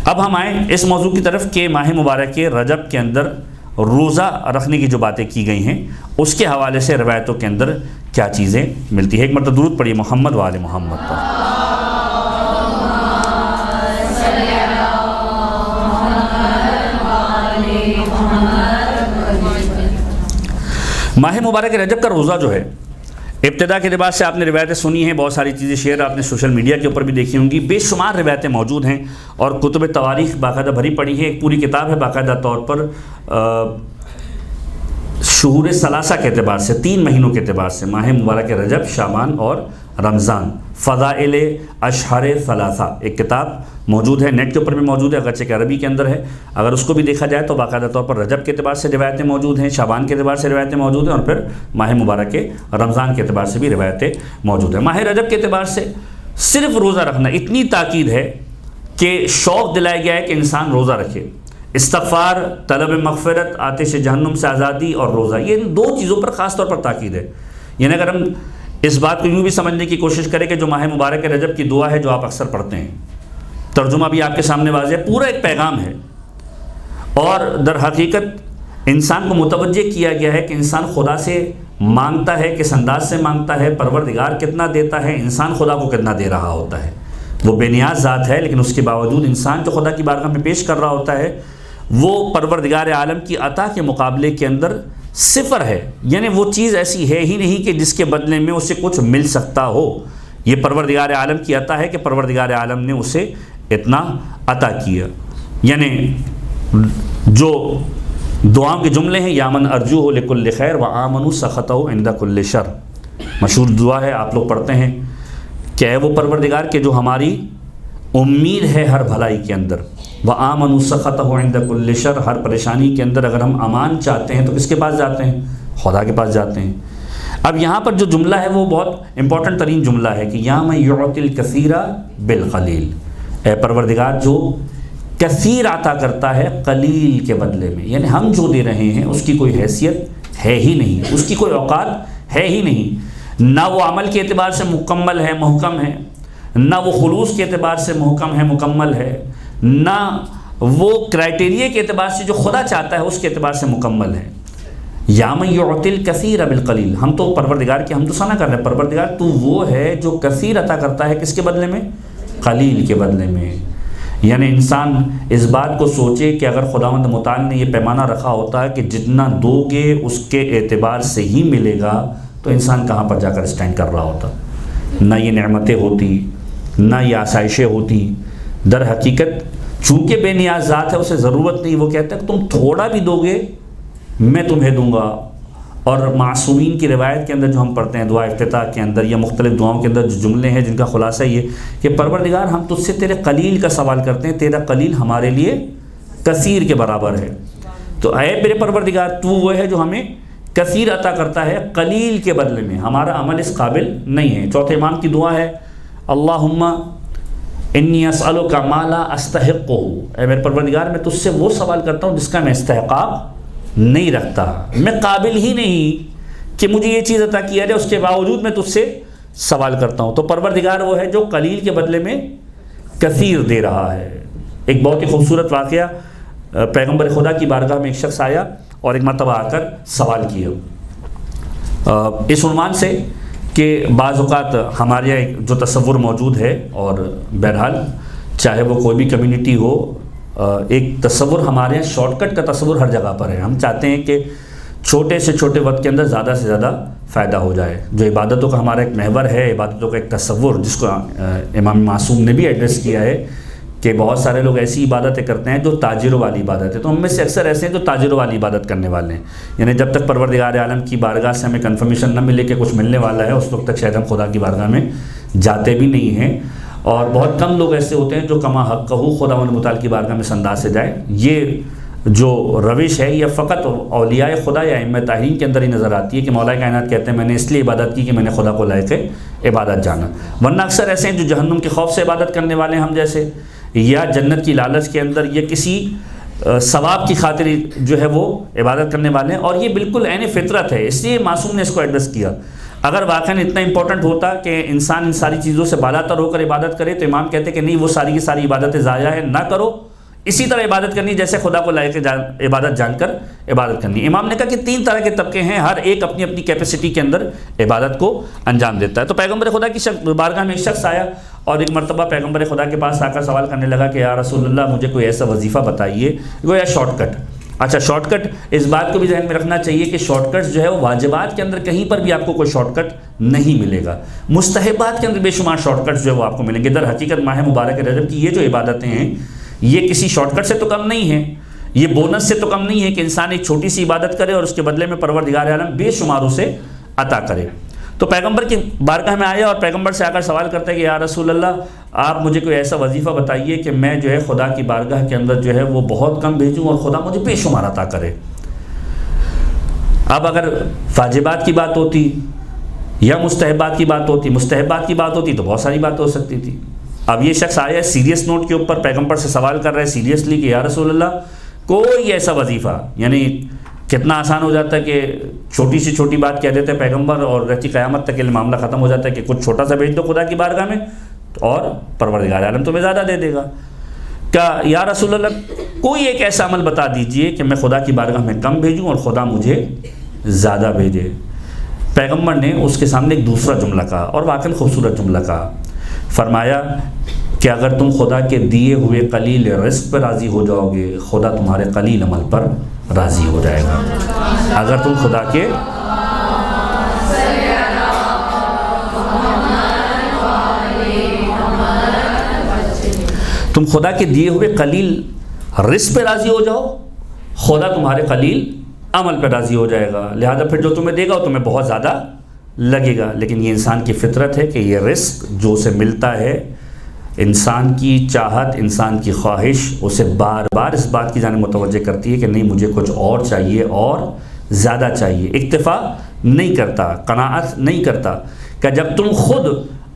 اب ہم آئیں اس موضوع کی طرف کہ ماہ مبارک رجب کے اندر روزہ رکھنے کی جو باتیں کی گئی ہیں اس کے حوالے سے روایتوں کے اندر کیا چیزیں ملتی ہیں۔ ایک مرتبہ درود پڑھیے محمد و آل محمد پر۔ ماہ مبارک رجب کا روزہ جو ہے، ابتدا کے اعتبار سے آپ نے روایتیں سنی ہیں، بہت ساری چیزیں شیئر آپ نے سوشل میڈیا کے اوپر بھی دیکھی ہوں گی، بے شمار روایتیں موجود ہیں اور کتب تواریخ باقاعدہ بھری پڑی ہے۔ ایک پوری کتاب ہے باقاعدہ طور پر شہور ثلاثہ کے اعتبار سے، 3 مہینوں کے اعتبار سے، ماہ مبارک رجب، شعبان اور رمضان، فضائل اشہر ثلاثہ، ایک کتاب موجود ہے، نیٹ کے اوپر بھی موجود ہے، اگرچہ کہ عربی کے اندر ہے۔ اگر اس کو بھی دیکھا جائے تو باقاعدہ طور پر رجب کے اعتبار سے روایتیں موجود ہیں، شعبان کے اعتبار سے روایتیں موجود ہیں، اور پھر ماہ مبارک رمضان کے اعتبار سے بھی روایتیں موجود ہیں۔ ماہ رجب کے اعتبار سے صرف روزہ رکھنا، اتنی تاکید ہے کہ شوق دلایا گیا ہے کہ انسان روزہ رکھے۔ استغفار، طلب مغفرت، آتش جہنم سے آزادی اور روزہ، یہ ان 2 چیزوں پر خاص طور پر تاکید ہے۔ یعنی اگر ہم اس بات کو یوں بھی سمجھنے کی کوشش کریں کہ جو ماہ مبارک رجب کی دعا ہے جو آپ اکثر پڑھتے ہیں، ترجمہ بھی آپ کے سامنے واضح ہے، پورا ایک پیغام ہے، اور در حقیقت انسان کو متوجہ کیا گیا ہے کہ انسان خدا سے مانگتا ہے، کس انداز سے مانگتا ہے، پروردگار کتنا دیتا ہے، انسان خدا کو کتنا دے رہا ہوتا ہے۔ وہ بے نیاز ذات ہے، لیکن اس کے باوجود انسان جو خدا کی بارگاہ میں پیش کر رہا ہوتا ہے وہ پروردگار عالم کی عطا کے مقابلے کے اندر صفر ہے، یعنی وہ چیز ایسی ہے ہی نہیں کہ جس کے بدلے میں اسے کچھ مل سکتا ہو۔ یہ پروردگار عالم کی عطا ہے کہ پروردگار عالم نے اسے اتنا عطا کیا۔ یعنی جو دعاؤں کے جملے ہیں، یا من ارجوہ لکل خیر وآمن سخطہ عند کل شر، مشہور دعا ہے، آپ لوگ پڑھتے ہیں کہ اے وہ پروردگار کہ جو ہماری امید ہے ہر بھلائی کے اندر، وآمن سخطہ عند کل شر، ہر پریشانی کے اندر اگر ہم امان چاہتے ہیں تو کس کے پاس جاتے ہیں؟ خدا کے پاس جاتے ہیں۔ اب یہاں پر جو جملہ ہے وہ بہت امپورٹنٹ ترین جملہ ہے کہ یا من یعطی الکثیر بالقلیل، اے پروردگار جو کثیر عطا کرتا ہے قلیل کے بدلے میں، یعنی ہم جو دے رہے ہیں اس کی کوئی حیثیت ہے ہی نہیں، اس کی کوئی اوقات ہے ہی نہیں، نہ وہ عمل کے اعتبار سے مکمل ہے، محکم ہے، نہ وہ خلوص کے اعتبار سے محکم ہے، مکمل ہے، نہ وہ کرائٹیریا کے اعتبار سے جو خدا چاہتا ہے اس کے اعتبار سے مکمل ہے۔ یا من یعطی الکثیر بالقلیل، ہم تو پروردگار کی حمد و ثنا کر رہے ہیں، پروردگار تو وہ ہے جو کثیر عطا کرتا ہے، کس کے بدلے میں؟ قلیل کے بدلے میں۔ یعنی انسان اس بات کو سوچے کہ اگر خداوند متعال نے یہ پیمانہ رکھا ہوتا ہے کہ جتنا دو گے اس کے اعتبار سے ہی ملے گا، تو انسان کہاں پر جا کر اسٹینڈ کر رہا ہوتا، نہ یہ نعمتیں ہوتی، نہ یہ آسائشیں ہوتی۔ در حقیقت چونکہ بے نیاز ذات ہے، اسے ضرورت نہیں، وہ کہتا ہے کہ تم تھوڑا بھی دو گے میں تمہیں دوں گا۔ اور معصومین کی روایت کے اندر جو ہم پڑھتے ہیں دعا افتتاح کے اندر یا مختلف دعاؤں کے اندر جو جملے ہیں جن کا خلاصہ یہ کہ پروردگار ہم تجھ سے تیرے قلیل کا سوال کرتے ہیں، تیرا قلیل ہمارے لیے کثیر کے برابر ہے۔ تو اے میرے پروردگار تو وہ ہے جو ہمیں کثیر عطا کرتا ہے قلیل کے بدلے میں، ہمارا عمل اس قابل نہیں ہے۔ چوتھے امام کی دعا ہے اللہم انی اسألک ما لا استحقہ، اے میرے پروردگار میں تجھ سے وہ سوال کرتا ہوں جس کا میں استحقاق نہیں رکھتا، میں قابل ہی نہیں کہ مجھے یہ چیز عطا کیا جائے، اس کے باوجود میں تجھ سے سوال کرتا ہوں۔ تو پروردگار وہ ہے جو قلیل کے بدلے میں کثیر دے رہا ہے۔ ایک بہت ہی خوبصورت واقعہ، پیغمبر خدا کی بارگاہ میں ایک شخص آیا اور ایک مرتبہ آ کر سوال کیا اس عنوان سے کہ بعض اوقات ہمارے یہاں ایک جو تصور موجود ہے، اور بہرحال چاہے وہ کوئی بھی کمیونٹی ہو، ایک تصور ہمارے یہاں شارٹ کٹ کا تصور ہر جگہ پر ہے۔ ہم چاہتے ہیں کہ چھوٹے سے چھوٹے وقت کے اندر زیادہ سے زیادہ فائدہ ہو جائے۔ جو عبادتوں کا ہمارا ایک محور ہے، عبادتوں کا ایک تصور جس کو امام معصوم نے بھی ایڈریس کیا ہے کہ بہت سارے لوگ ایسی عبادتیں کرتے ہیں جو تاجروں والی عبادت ہے، تو ہم میں سے اکثر ایسے ہیں جو تاجروں والی عبادت کرنے والے ہیں۔ یعنی جب تک پروردگار عالم کی بارگاہ سے ہمیں کنفرمیشن نہ ملے کہ کچھ ملنے والا ہے، اس وقت تک شاید ہم خدا کی بارگاہ میں جاتے بھی نہیں ہیں۔ اور بہت کم لوگ ایسے ہوتے ہیں جو کما حقہ خداوند متعال کی بارگاہ میں اس انداز سے جائے۔ یہ جو روش ہے یہ فقط اولیاء خدا یا ائمہ طاہرین کے اندر ہی نظر آتی ہے کہ مولا کائنات کہتے ہیں میں نے اس لیے عبادت کی کہ میں نے خدا کو لائق عبادت جانا، ورنہ اکثر ایسے ہیں جو جہنم کے خوف سے عبادت کرنے والے ہیں ہم جیسے، یا جنت کی لالچ کے اندر یا کسی ثواب کی خاطر جو ہے وہ عبادت کرنے والے ہیں، اور یہ بالکل عین فطرت ہے۔ اس لیے معصوم نے اس کو ایڈریس کیا۔ اگر واقعاً اتنا امپورٹنٹ ہوتا کہ انسان ان ساری چیزوں سے بالا تر ہو کر عبادت کرے تو امام کہتے کہ نہیں، وہ ساری کی ساری عبادتیں ضائع ہیں، نہ کرو، اسی طرح عبادت کرنی جیسے خدا کو لائق عبادت جان کر عبادت کرنی۔ امام نے کہا کہ 3 طرح کے طبقے ہیں، ہر ایک اپنی اپنی کیپیسٹی کے اندر عبادت کو انجام دیتا ہے۔ تو پیغمبر خدا کی بارگاہ میں ایک شخص آیا اور ایک مرتبہ پیغمبر خدا کے پاس آ کر سوال کرنے لگا کہ یا رسول اللہ مجھے کوئی ایسا وظیفہ بتائیے، گویا شارٹ کٹ۔ اچھا، شارٹ کٹ اس بات کو بھی ذہن میں رکھنا چاہیے کہ شارٹ کٹ جو ہے وہ واجبات کے اندر کہیں پر بھی آپ کو کوئی شارٹ کٹ نہیں ملے گا، مستحبات کے اندر بے شمار شارٹ کٹ جو ہے وہ آپ کو ملیں گے۔ در حقیقت ماہ مبارک رجب کی یہ جو عبادتیں ہیں یہ کسی شارٹ کٹ سے تو کم نہیں ہیں، یہ بونس سے تو کم نہیں ہے کہ انسان ایک چھوٹی سی عبادت کرے اور اس کے بدلے میں پروردگار عالم بے شمار اسے عطا کرے۔ تو پیغمبر کی بارگاہ میں آیا اور پیغمبر سے آ کر سوال کرتا ہے کہ یا رسول اللہ آپ مجھے کوئی ایسا وظیفہ بتائیے کہ میں جو ہے خدا کی بارگاہ کے اندر جو ہے وہ بہت کم بھیجوں اور خدا مجھے بے شمار عطا کرے۔ اب اگر واجبات کی بات ہوتی یا مستحبات کی بات ہوتی تو بہت ساری بات ہو سکتی تھی۔ اب یہ شخص آیا سیریس نوٹ کے اوپر پیغمبر سے سوال کر رہا ہے سیریسلی کہ یا رسول اللہ کوئی ایسا وظیفہ، یعنی کتنا آسان ہو جاتا ہے کہ چھوٹی سی چھوٹی بات کہہ دیتے ہیں پیغمبر اور رہتی قیامت تک کے معاملہ ختم ہو جاتا ہے کہ کچھ چھوٹا سا بھیج دو خدا کی بارگاہ میں اور پروردگار عالم تمہیں زیادہ دے دے گا۔ کہ یا رسول اللہ کوئی ایک ایسا عمل بتا دیجئے کہ میں خدا کی بارگاہ میں کم بھیجوں اور خدا مجھے زیادہ بھیجے۔ پیغمبر نے اس کے سامنے ایک دوسرا جملہ کہا اور واقعی خوبصورت جملہ کہا، فرمایا کہ اگر تم خدا کے دیے ہوئے قلیل رزق پر راضی ہو جاؤ گے خدا تمہارے قلیل عمل پر راضی ہو جائے گا۔ اگر تم خدا کے دیے ہوئے قلیل رزق پہ راضی ہو جاؤ خدا تمہارے قلیل عمل پہ راضی ہو جائے گا، لہذا پھر جو تمہیں دے گا وہ تمہیں بہت زیادہ لگے گا۔ لیکن یہ انسان کی فطرت ہے کہ یہ رزق جو اسے ملتا ہے، انسان کی چاہت، انسان کی خواہش اسے بار بار اس بات کی جانب متوجہ کرتی ہے کہ نہیں مجھے کچھ اور چاہیے اور زیادہ چاہیے، اکتفا نہیں کرتا، قناعت نہیں کرتا۔ کہ جب تم خود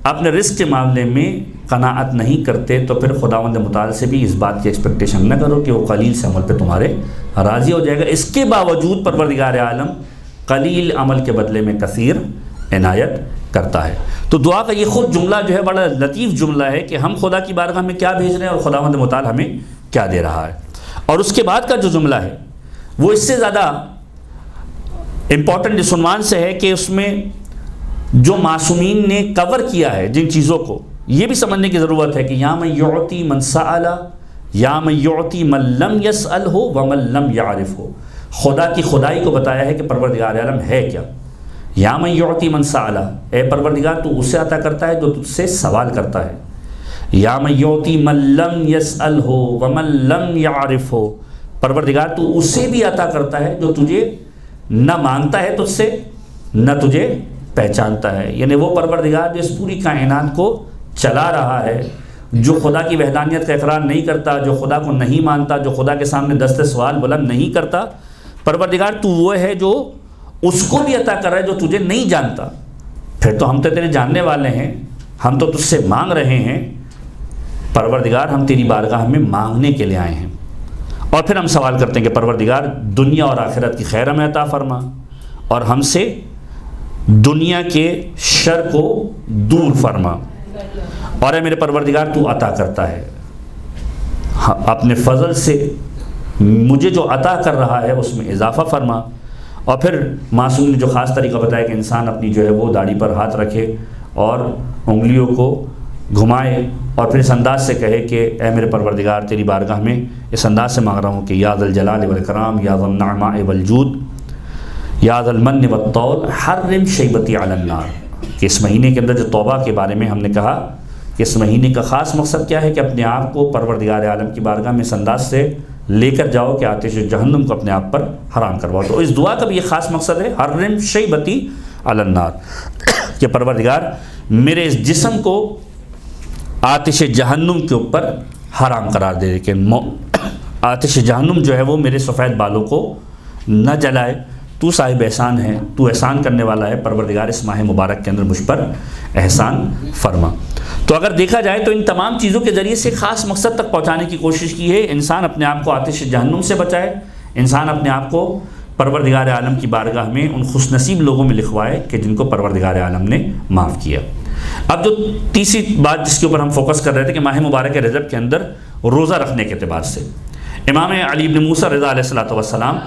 اپنے رزق کے معاملے میں قناعت نہیں کرتے تو پھر خداوند متعال سے بھی اس بات کی ایکسپیکٹیشن نہ کرو کہ وہ قلیل سے عمل پہ تمہارے راضی ہو جائے گا۔ اس کے باوجود پروردگار عالم قلیل عمل کے بدلے میں کثیر عنایت کرتا ہے۔ تو دعا کا یہ خود جملہ جو ہے بڑا لطیف جملہ ہے کہ ہم خدا کی بارگاہ میں کیا بھیج رہے ہیں اور خداوند متعال ہمیں کیا دے رہا ہے. اور اس کے بعد کا جو جملہ ہے وہ اس سے زیادہ امپورٹنٹ اس عنوان سے ہے کہ اس میں جو معصومین نے کور کیا ہے جن چیزوں کو، یہ بھی سمجھنے کی ضرورت ہے کہ یا من یعطی من سأل یا من یعطی من لم یسأل ہو ومن لم یعرف ہو. خدا کی خدائی کو بتایا ہے کہ پروردگار عالم ہے کیا. یا من یعطی من سأل، اے پروردگار تو اسے عطا کرتا ہے جو تجھ سے سوال کرتا ہے. یا من یعطی من لم یسأل ہو ومن لم یعرف ہو، پروردگار تو اسے بھی عطا کرتا ہے جو تجھے نہ مانگتا ہے تجھ سے نہ تجھے پہچانتا ہے. یعنی وہ پروردگار جو اس پوری کائنات کو چلا رہا ہے، جو خدا کی وحدانیت کا اقرار نہیں کرتا، جو خدا کو نہیں مانتا، جو خدا کے سامنے دست سوال بلند نہیں کرتا، پروردگار تو وہ ہے جو اس کو بھی عطا کر رہا ہے جو تجھے نہیں جانتا. پھر تو ہم تو تیرے جاننے والے ہیں، ہم تو تجھ سے مانگ رہے ہیں پروردگار، ہم تیری بارگاہ میں مانگنے کے لیے آئے ہیں. اور پھر ہم سوال کرتے ہیں کہ پروردگار دنیا اور آخرت کی خیر ہمیں عطا فرما اور ہم سے دنیا کے شر کو دور فرما. اور اے میرے پروردگار تو عطا کرتا ہے، اپنے فضل سے مجھے جو عطا کر رہا ہے اس میں اضافہ فرما. اور پھر معصوم نے جو خاص طریقہ بتایا کہ انسان اپنی جو ہے وہ داڑھی پر ہاتھ رکھے اور انگلیوں کو گھمائے اور پھر اس انداز سے کہے کہ اے میرے پروردگار تیری بارگاہ میں اس انداز سے مانگ رہا ہوں کہ یا ذا الجلال والاکرام یا ذا النعماء والجود یا ذا المن والطول حرم شیبتی علی النار. کہ اس مہینے کے اندر جو توبہ کے بارے میں ہم نے کہا کہ اس مہینے کا خاص مقصد کیا ہے کہ اپنے آپ کو پروردگار عالم کی بارگاہ میں اس انداز سے لے کر جاؤ کہ آتش جہنم کو اپنے آپ پر حرام کرواؤ. تو اس دعا کا بھی یہ خاص مقصد ہے حرم شیبتی علی النار، کہ پروردگار میرے اس جسم کو آتش جہنم کے اوپر حرام قرار دے کہ آتش جہنم جو ہے وہ میرے سفید بالوں کو نہ جلائے. تو صاحب احسان ہے، تو احسان کرنے والا ہے، پروردگار اس ماہ مبارک کے اندر مجھ پر احسان فرما. تو اگر دیکھا جائے تو ان تمام چیزوں کے ذریعے سے خاص مقصد تک پہنچانے کی کوشش کی ہے. انسان اپنے آپ کو آتش جہنم سے بچائے، انسان اپنے آپ کو پروردگار عالم کی بارگاہ میں ان خوش نصیب لوگوں میں لکھوائے کہ جن کو پروردگار عالم نے معاف کیا. اب جو تیسری بات جس کے اوپر ہم فوکس کر رہے تھے کہ ماہ مبارک رجب کے اندر روزہ رکھنے کے اعتبار سے امام علی بن موسیٰ رضا علیہ الصلوۃ والسلام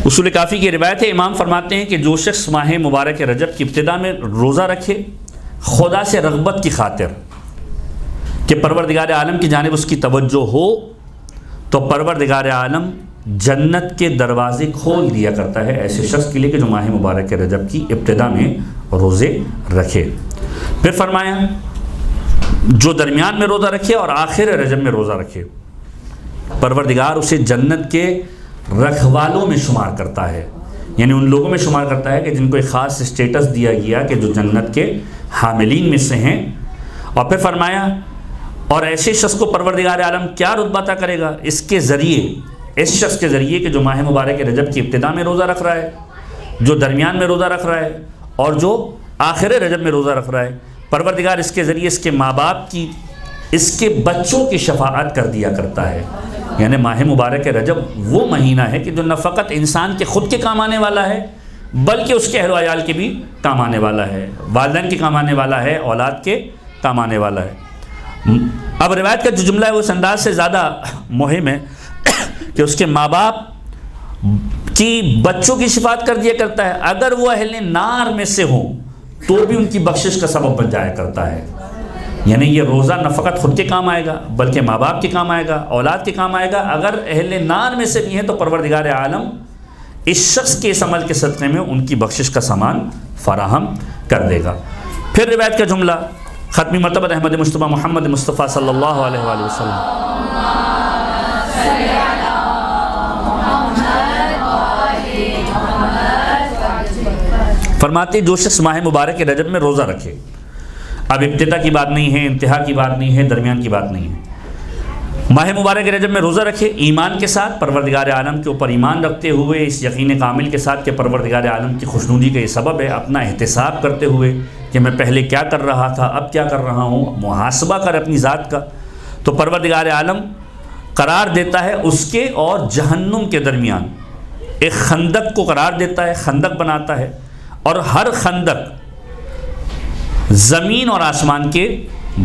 اصول کافی کی روایت ہے، امام فرماتے ہیں کہ جو شخص ماہ مبارک رجب کی ابتدا میں روزہ رکھے خدا سے رغبت کی خاطر کہ پروردگار عالم کی جانب اس کی توجہ ہو، تو پروردگار عالم جنت کے دروازے کھول دیا کرتا ہے ایسے شخص کے لیے کہ جو ماہ مبارک رجب کی ابتدا میں روزے رکھے. پھر فرمایا جو درمیان میں روزہ رکھے اور آخر رجب میں روزہ رکھے، پروردگار اسے جنت کے رکھوالوں میں شمار کرتا ہے، یعنی ان لوگوں میں شمار کرتا ہے کہ جن کو ایک خاص اسٹیٹس دیا گیا کہ جو جنت کے حاملین میں سے ہیں. اور پھر فرمایا اور ایسے شخص کو پروردگار عالم کیا رتبہ عطا کرے گا اس کے ذریعے، اس شخص کے ذریعے کہ جو ماہ مبارک رجب کی ابتدا میں روزہ رکھ رہا ہے، جو درمیان میں روزہ رکھ رہا ہے اور جو آخر رجب میں روزہ رکھ رہا ہے، پروردگار اس کے ذریعے اس کے ماں باپ کی، اس کے بچوں کی شفاعت کر دیا کرتا ہے. یعنی ماہ مبارک رجب وہ مہینہ ہے کہ جو نہ فقط انسان کے خود کے کام آنے والا ہے بلکہ اس کے اہل و عیال کے بھی کام آنے والا ہے، والدین کے کام آنے والا ہے، اولاد کے کام آنے والا ہے. اب روایت کا جو جملہ ہے وہ اس انداز سے زیادہ مہم ہے کہ اس کے ماں باپ کی بچوں کی شفاعت کر دیا کرتا ہے، اگر وہ اہل نار میں سے ہوں تو بھی ان کی بخشش کا سبب بن جایا کرتا ہے. یعنی یہ روزہ نہ فقط خود کے کام آئے گا بلکہ ماں باپ کے کام آئے گا، اولاد کے کام آئے گا. اگر اہل نار میں سے بھی ہیں تو پروردگار عالم اس شخص کے اس عمل کے صدقے میں ان کی بخشش کا سامان فراہم کر دے گا. پھر روایت کا جملہ ختمی مرتبہ احمد مصطفیٰ محمد مصطفیٰ صلی اللہ علیہ وآلہ وسلم فرماتے جو شخص ماہ مبارک رجب میں روزہ رکھے، اب ابتدا کی بات نہیں ہے، انتہا کی بات نہیں ہے، درمیان کی بات نہیں ہے، ماہ مبارک رجب میں روزہ رکھے ایمان کے ساتھ، پروردگار عالم کے اوپر ایمان رکھتے ہوئے، اس یقین کامل کے ساتھ کہ پروردگار عالم کی خوشنودی کا یہ سبب ہے، اپنا احتساب کرتے ہوئے کہ میں پہلے کیا کر رہا تھا اب کیا کر رہا ہوں، محاسبہ کر اپنی ذات کا. تو پروردگار عالم قرار دیتا ہے اس کے اور جہنم کے درمیان ایک خندق کو قرار دیتا ہے، خندق بناتا ہے، اور ہر خندق زمین اور آسمان کے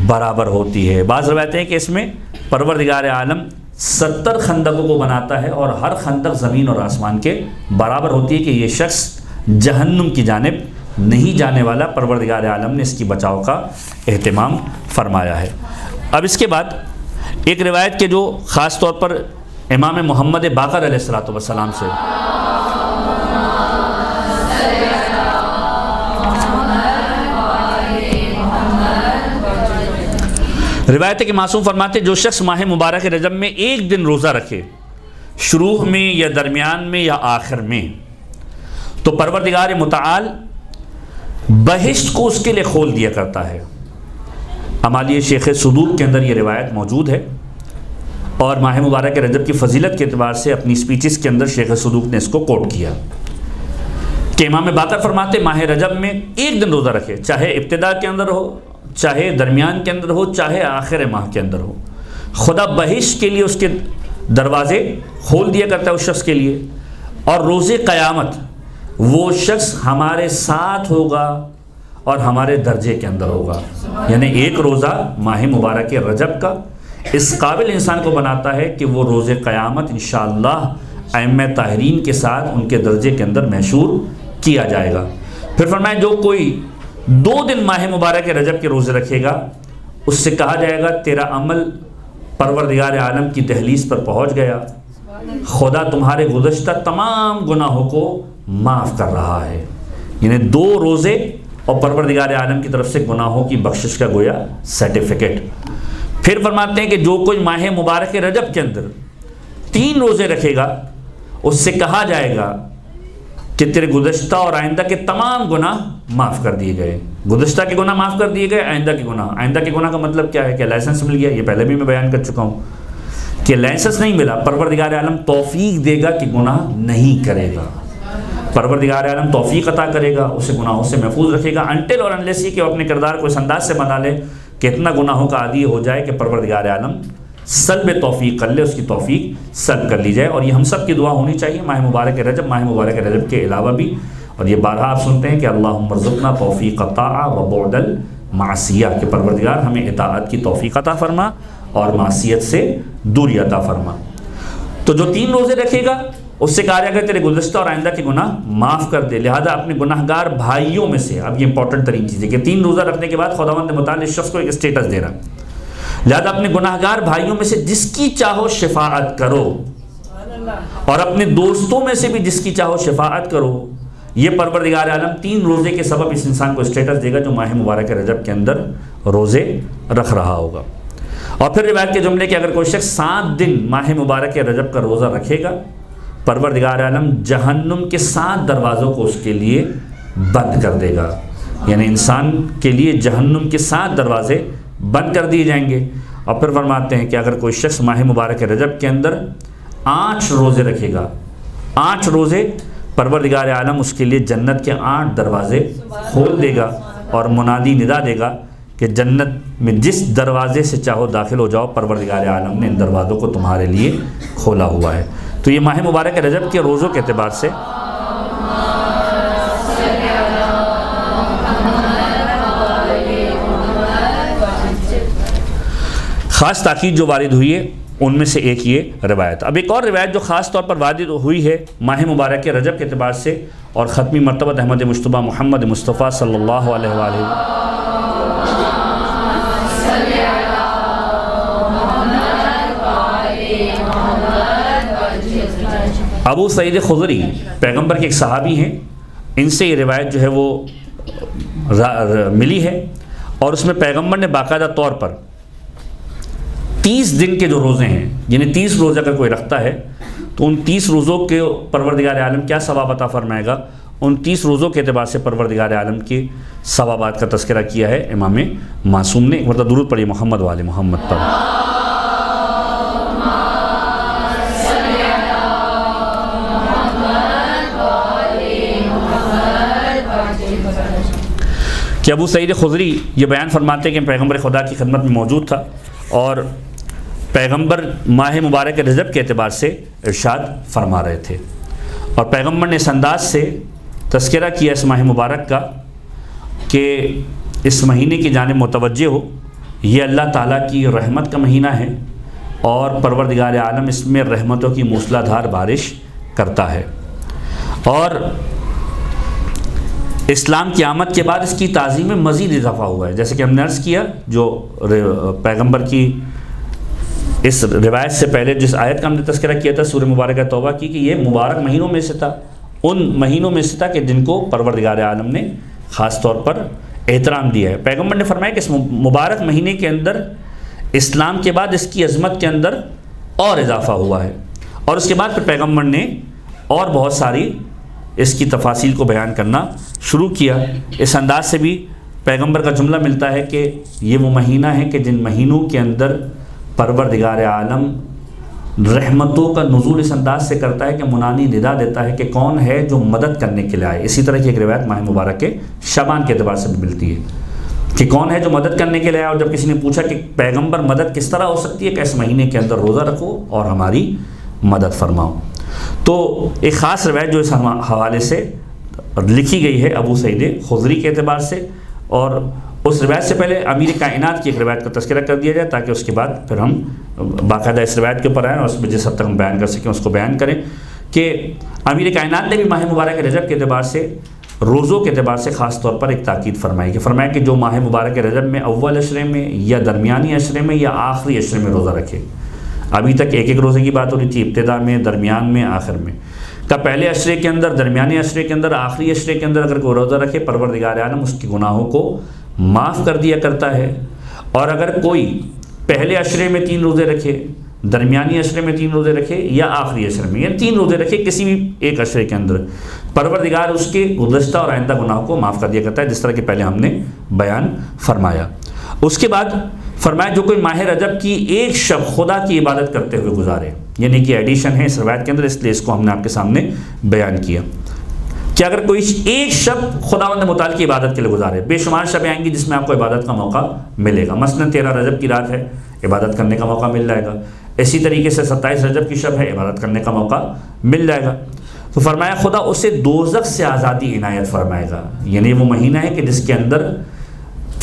برابر ہوتی ہے۔ بعض روایتیں ہیں کہ اس میں پروردگار عالم 70 خندقوں کو بناتا ہے اور ہر خندق زمین اور آسمان کے برابر ہوتی ہے کہ یہ شخص جہنم کی جانب نہیں جانے والا۔ پروردگار عالم نے اس کی بچاؤ کا اہتمام فرمایا ہے۔ اب اس کے بعد ایک روایت کے جو خاص طور پر امام محمد باقر علیہ السلام سے روایت ہے کہ معصوم فرماتے جو شخص ماہ مبارک رجب میں ایک دن روزہ رکھے، شروع میں یا درمیان میں یا آخر میں، تو پروردگار متعال بہشت کو اس کے لیے کھول دیا کرتا ہے۔ امالی شیخ صدوق کے اندر یہ روایت موجود ہے، اور ماہ مبارک رجب کی فضیلت کے اعتبار سے اپنی سپیچز کے اندر شیخ صدوق نے اس کو کوٹ کیا کہ امام باقر فرماتے ماہ رجب میں ایک دن روزہ رکھے، چاہے ابتدا کے اندر ہو، چاہے درمیان کے اندر ہو، چاہے آخر ماہ کے اندر ہو، خدا بہشت کے لیے اس کے دروازے کھول دیا کرتا ہے اس شخص کے لیے، اور روز قیامت وہ شخص ہمارے ساتھ ہوگا اور ہمارے درجے کے اندر ہوگا۔ یعنی ایک روزہ ماہ مبارک رجب کا اس قابل انسان کو بناتا ہے کہ وہ روز قیامت انشاءاللہ ائمہ طاہرین کے ساتھ ان کے درجے کے اندر محشور کیا جائے گا۔ پھر فرمائیں جو کوئی 2 دن ماہ مبارک رجب کے روزے رکھے گا، اس سے کہا جائے گا تیرا عمل پروردگار عالم کی دہلیز پر پہنچ گیا، خدا تمہارے گزشتہ تمام گناہوں کو معاف کر رہا ہے۔ یعنی 2 روزے اور پروردگار عالم کی طرف سے گناہوں کی بخشش کا گویا سرٹیفکیٹ۔ پھر فرماتے ہیں کہ جو کوئی ماہ مبارک رجب کے اندر 3 روزے رکھے گا، اس سے کہا جائے گا کہ تیرے گزشتہ اور آئندہ کے تمام گناہ معاف کر دیے گئے۔ گزشتہ کے گناہ معاف کر دیے گئے، آئندہ کے گناہ کا مطلب کیا ہے کہ لائسنس مل گیا، یہ پہلے بھی میں بیان کر چکا ہوں کہ لائسنس نہیں ملا، پروردگار عالم توفیق دے گا کہ گناہ نہیں کرے گا، پروردگار عالم توفیق عطا کرے گا، اسے گناہوں سے محفوظ رکھے گا، انٹل اور انلیس کہ وہ اپنے کردار کو اس انداز سے بنا لے کہ اتنا گناہوں کا عادی ہو جائے کہ پروردگار عالم سلب توفیق کر لے، اس کی توفیق سلب کر لی جائے۔ اور یہ ہم سب کی دعا ہونی چاہیے ماہ مبارک رجب کے علاوہ بھی، اور یہ بارہا آپ سنتے ہیں کہ اللہم ارزقنا توفیق الطاعہ و بعد المعصیہ، کہ پروردگار ہمیں اطاعت کی توفیق عطا فرما اور معصیت سے دوری عطا فرما۔ تو جو 3 روزے رکھے گا اس سے کہا جائے گا تیرے گزشتہ اور آئندہ کے گناہ معاف کر دے، لہذا اپنے گناہگار بھائیوں میں سے، اب یہ امپورٹنٹ ترین چیز ہے کہ 3 روزہ رکھنے کے بعد خداوند متعال اس شخص کو ایک اسٹیٹس دے رہا، لہذا اپنے گناہگار بھائیوں میں سے جس کی چاہو شفاعت کرو، اور اپنے دوستوں میں سے بھی جس کی چاہو شفاعت کرو۔ یہ پروردگار عالم 3 روزے کے سبب اس انسان کو اسٹیٹس دے گا جو ماہ مبارک رجب کے اندر روزے رکھ رہا ہوگا۔ اور پھر روایت کے جملے کہ اگر کوئی شخص 7 دن ماہ مبارک رجب کا روزہ رکھے گا، پروردگار عالم جہنم کے 7 دروازوں کو اس کے لیے بند کر دے گا، یعنی انسان کے لیے جہنم کے 7 دروازے بند کر دیے جائیں گے۔ اور پھر فرماتے ہیں کہ اگر کوئی شخص ماہ مبارک رجب کے اندر 8 روزے رکھے گا، 8 روزے، پروردگار عالم اس کے لیے جنت کے 8 دروازے کھول دے گا، اور منادی ندا دے گا کہ جنت میں جس دروازے سے چاہو داخل ہو جاؤ، پروردگار عالم نے ان دروازوں کو تمہارے لیے کھولا ہوا ہے۔ تو یہ ماہ مبارک رجب کے روزوں کے اعتبار سے خاص تاکید جو وارد ہوئی ہے ان میں سے ایک یہ روایت۔ اب ایک اور روایت جو خاص طور پر وارد ہوئی ہے ماہ مبارک رجب کے اعتبار سے، اور ختمی مرتبہ احمد مجتبیٰ محمد مصطفیٰ صلی اللہ علیہ وآلہ ابو سعید خضری پیغمبر کے ایک صحابی ہیں، ان سے یہ روایت جو ہے وہ ملی ہے، اور اس میں پیغمبر نے باقاعدہ طور پر 30 دن کے جو روزے ہیں، یعنی 30 روزے اگر کوئی رکھتا ہے تو ان 30 روزوں کے پروردگار عالم کیا ثواب عطا فرمائے گا، ان 30 روزوں کے اعتبار سے پروردگار عالم کے ثوابات کا تذکرہ کیا ہے امام معصوم نے۔ مطلب درود پڑھیے محمد والے محمد پر۔ کہ ابو سعید خضری یہ بیان فرماتے ہیں کہ پیغمبر خدا کی خدمت میں موجود تھا، اور پیغمبر ماہ مبارک رجب کے اعتبار سے ارشاد فرما رہے تھے، اور پیغمبر نے اس انداز سے تذکرہ کیا اس ماہ مبارک کا کہ اس مہینے کی جانب متوجہ ہو. یہ اللہ تعالیٰ کی رحمت کا مہینہ ہے اور پروردگار عالم اس میں رحمتوں کی موسلا دھار بارش کرتا ہے. اور اسلام کی آمد کے بعد اس کی تعظیم میں مزید اضافہ ہوا ہے. جیسے کہ ہم نے عرض کیا، جو پیغمبر کی اس روایت سے پہلے جس آیت کا ہم نے تذکرہ کیا تھا سورہ مبارکہ توبہ کی، کہ یہ مبارک مہینوں میں سے تھا، ان مہینوں میں سے تھا کہ جن کو پروردگار عالم نے خاص طور پر احترام دیا ہے. پیغمبر نے فرمایا کہ اس مبارک مہینے کے اندر اسلام کے بعد اس کی عظمت کے اندر اور اضافہ ہوا ہے. اور اس کے بعد پھر پیغمبر نے اور بہت ساری اس کی تفاصیل کو بیان کرنا شروع کیا. اس انداز سے بھی پیغمبر کا جملہ ملتا ہے کہ یہ وہ مہینہ ہے کہ جن مہینوں کے اندر پروردگار عالم رحمتوں کا نزول اس انداز سے کرتا ہے کہ منانی ندا دیتا ہے کہ کون ہے جو مدد کرنے کے لیے آئے. اسی طرح کی ایک روایت ماہ مبارک کے شعبان کے اعتبار سے بھی ملتی ہے کہ کون ہے جو مدد کرنے کے لیے آئے. اور جب کسی نے پوچھا کہ پیغمبر مدد کس طرح ہو سکتی ہے، کہ اس مہینے کے اندر روزہ رکھو اور ہماری مدد فرماؤ. تو ایک خاص روایت جو اس حوالے سے لکھی گئی ہے ابو سعید خدری کے اعتبار سے، اور اس روایت سے پہلے امیر کائنات کی ایک روایت کا تذکرہ کر دیا جائے تاکہ اس کے بعد پھر ہم باقاعدہ اس روایت کے اوپر آئیں اور اس میں جس حد تک ہم بیان کر سکیں اس کو بیان کریں. کہ امیر کائنات نے بھی ماہ مبارک رجب کے اعتبار سے، روزوں کے اعتبار سے خاص طور پر ایک تاکید فرمائی کہ فرمایا کہ جو ماہ مبارک رجب میں اول عشرے میں یا درمیانی عشرے میں یا آخری عشرے میں روزہ رکھے. ابھی تک ایک ایک روزے کی بات ہو رہی تھی، ابتدا میں، درمیان میں، آخر میں. کا پہلے عشرے کے اندر، درمیانی عشرے کے اندر، آخری عشرے کے اندر اگر کوئی روزہ رکھے پروردگار عالم اس کے گناہوں کو معاف کر دیا کرتا ہے. اور اگر کوئی پہلے عشرے میں 3 روزے رکھے، درمیانی عشرے میں 3 روزے رکھے یا آخری عشرے میں، یعنی 3 روزے رکھے کسی بھی ایک عشرے کے اندر، پروردگار اس کے گزشتہ اور آئندہ گناہوں کو معاف کر دیا کرتا ہے، جس طرح کہ پہلے ہم نے بیان فرمایا. اس کے بعد فرمایا جو کوئی ماہ رجب کی ایک شب خدا کی عبادت کرتے ہوئے گزارے، یعنی کہ ایڈیشن ہے اس روایت کے اندر، اس لیے اس کو ہم نے آپ کے سامنے بیان کیا کہ اگر کوئی ایک شب خداوند متعال کی عبادت کے لیے گزارے. بے شمار شبیں آئیں گی جس میں آپ کو عبادت کا موقع ملے گا. مثلا 13 رجب کی رات ہے، عبادت کرنے کا موقع مل جائے گا. اسی طریقے سے 27 رجب کی شب ہے، عبادت کرنے کا موقع مل جائے گا. تو فرمایا خدا اسے دوزخ سے آزادی عنایت فرمائے گا. یعنی وہ مہینہ ہے کہ جس کے اندر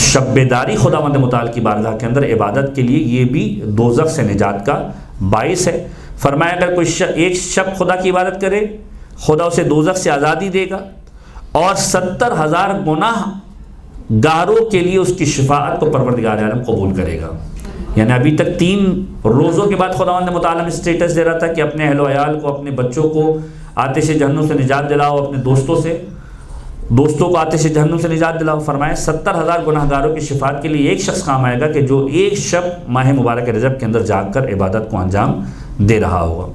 شب بیداری خداوند متعال کی بارگاہ کے اندر عبادت کے لیے یہ بھی دوزخ سے نجات کا باعث ہے. فرمایا اگر کوئی ایک شب خدا کی عبادت کرے، خدا اسے دوزخ سے آزادی دے گا اور 70,000 گناہ گاروں کے لیے اس کی شفاعت کو پروردگار عالم قبول کرے گا. یعنی ابھی تک 3 روزوں کے بعد خداوند متعال اسٹیٹس دے رہا تھا کہ اپنے اہل و عیال کو، اپنے بچوں کو آتش جہنم سے نجات دلاؤ، اپنے دوستوں کو آتش جہنم سے نجات دلاؤ. فرمایا 70,000 گناہ گاروں کی شفاعت کے لیے ایک شخص کام آئے گا کہ جو ایک شب ماہ مبارک رجب کے اندر جاگ کر عبادت کو انجام دے رہا ہوگا.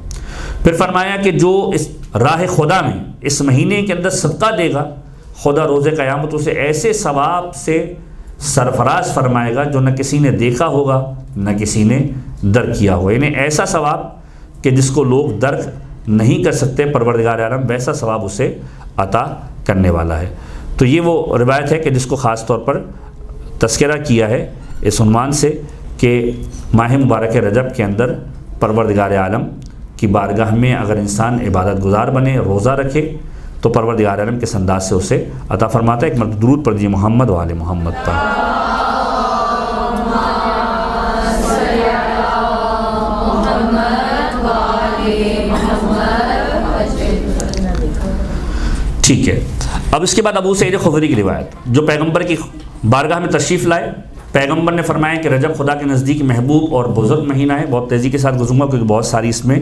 پھر فرمایا کہ جو اس راہ خدا میں اس مہینے کے اندر صدقہ دے گا، خدا روز قیامت اسے ایسے ثواب سے سرفراز فرمائے گا جو نہ کسی نے دیکھا ہوگا نہ کسی نے درک کیا ہوگا. یعنی ایسا ثواب کہ جس کو لوگ درک نہیں کر سکتے، پروردگار عالم ویسا ثواب اسے عطا کرنے والا ہے. تو یہ وہ روایت ہے کہ جس کو خاص طور پر تذکرہ کیا ہے اس عنوان سے کہ ماہ مبارک رجب کے اندر پروردگار عالم کی بارگاہ میں اگر انسان عبادت گزار بنے، روزہ رکھے، تو پروردگار عالم کے انداز سے اسے عطا فرماتا ہے. ایک مرتبہ درود پڑھ دیجیے محمد و آل محمد پر. ٹھیک ہے. اب اس کے بعد ابو سعید خدری کی روایت جو پیغمبر کی بارگاہ میں تشریف لائے. پیغمبر نے فرمایا کہ رجب خدا کے نزدیک محبوب اور بزرگ مہینہ ہے. بہت تیزی کے ساتھ گزروں گا کیونکہ بہت ساری اس میں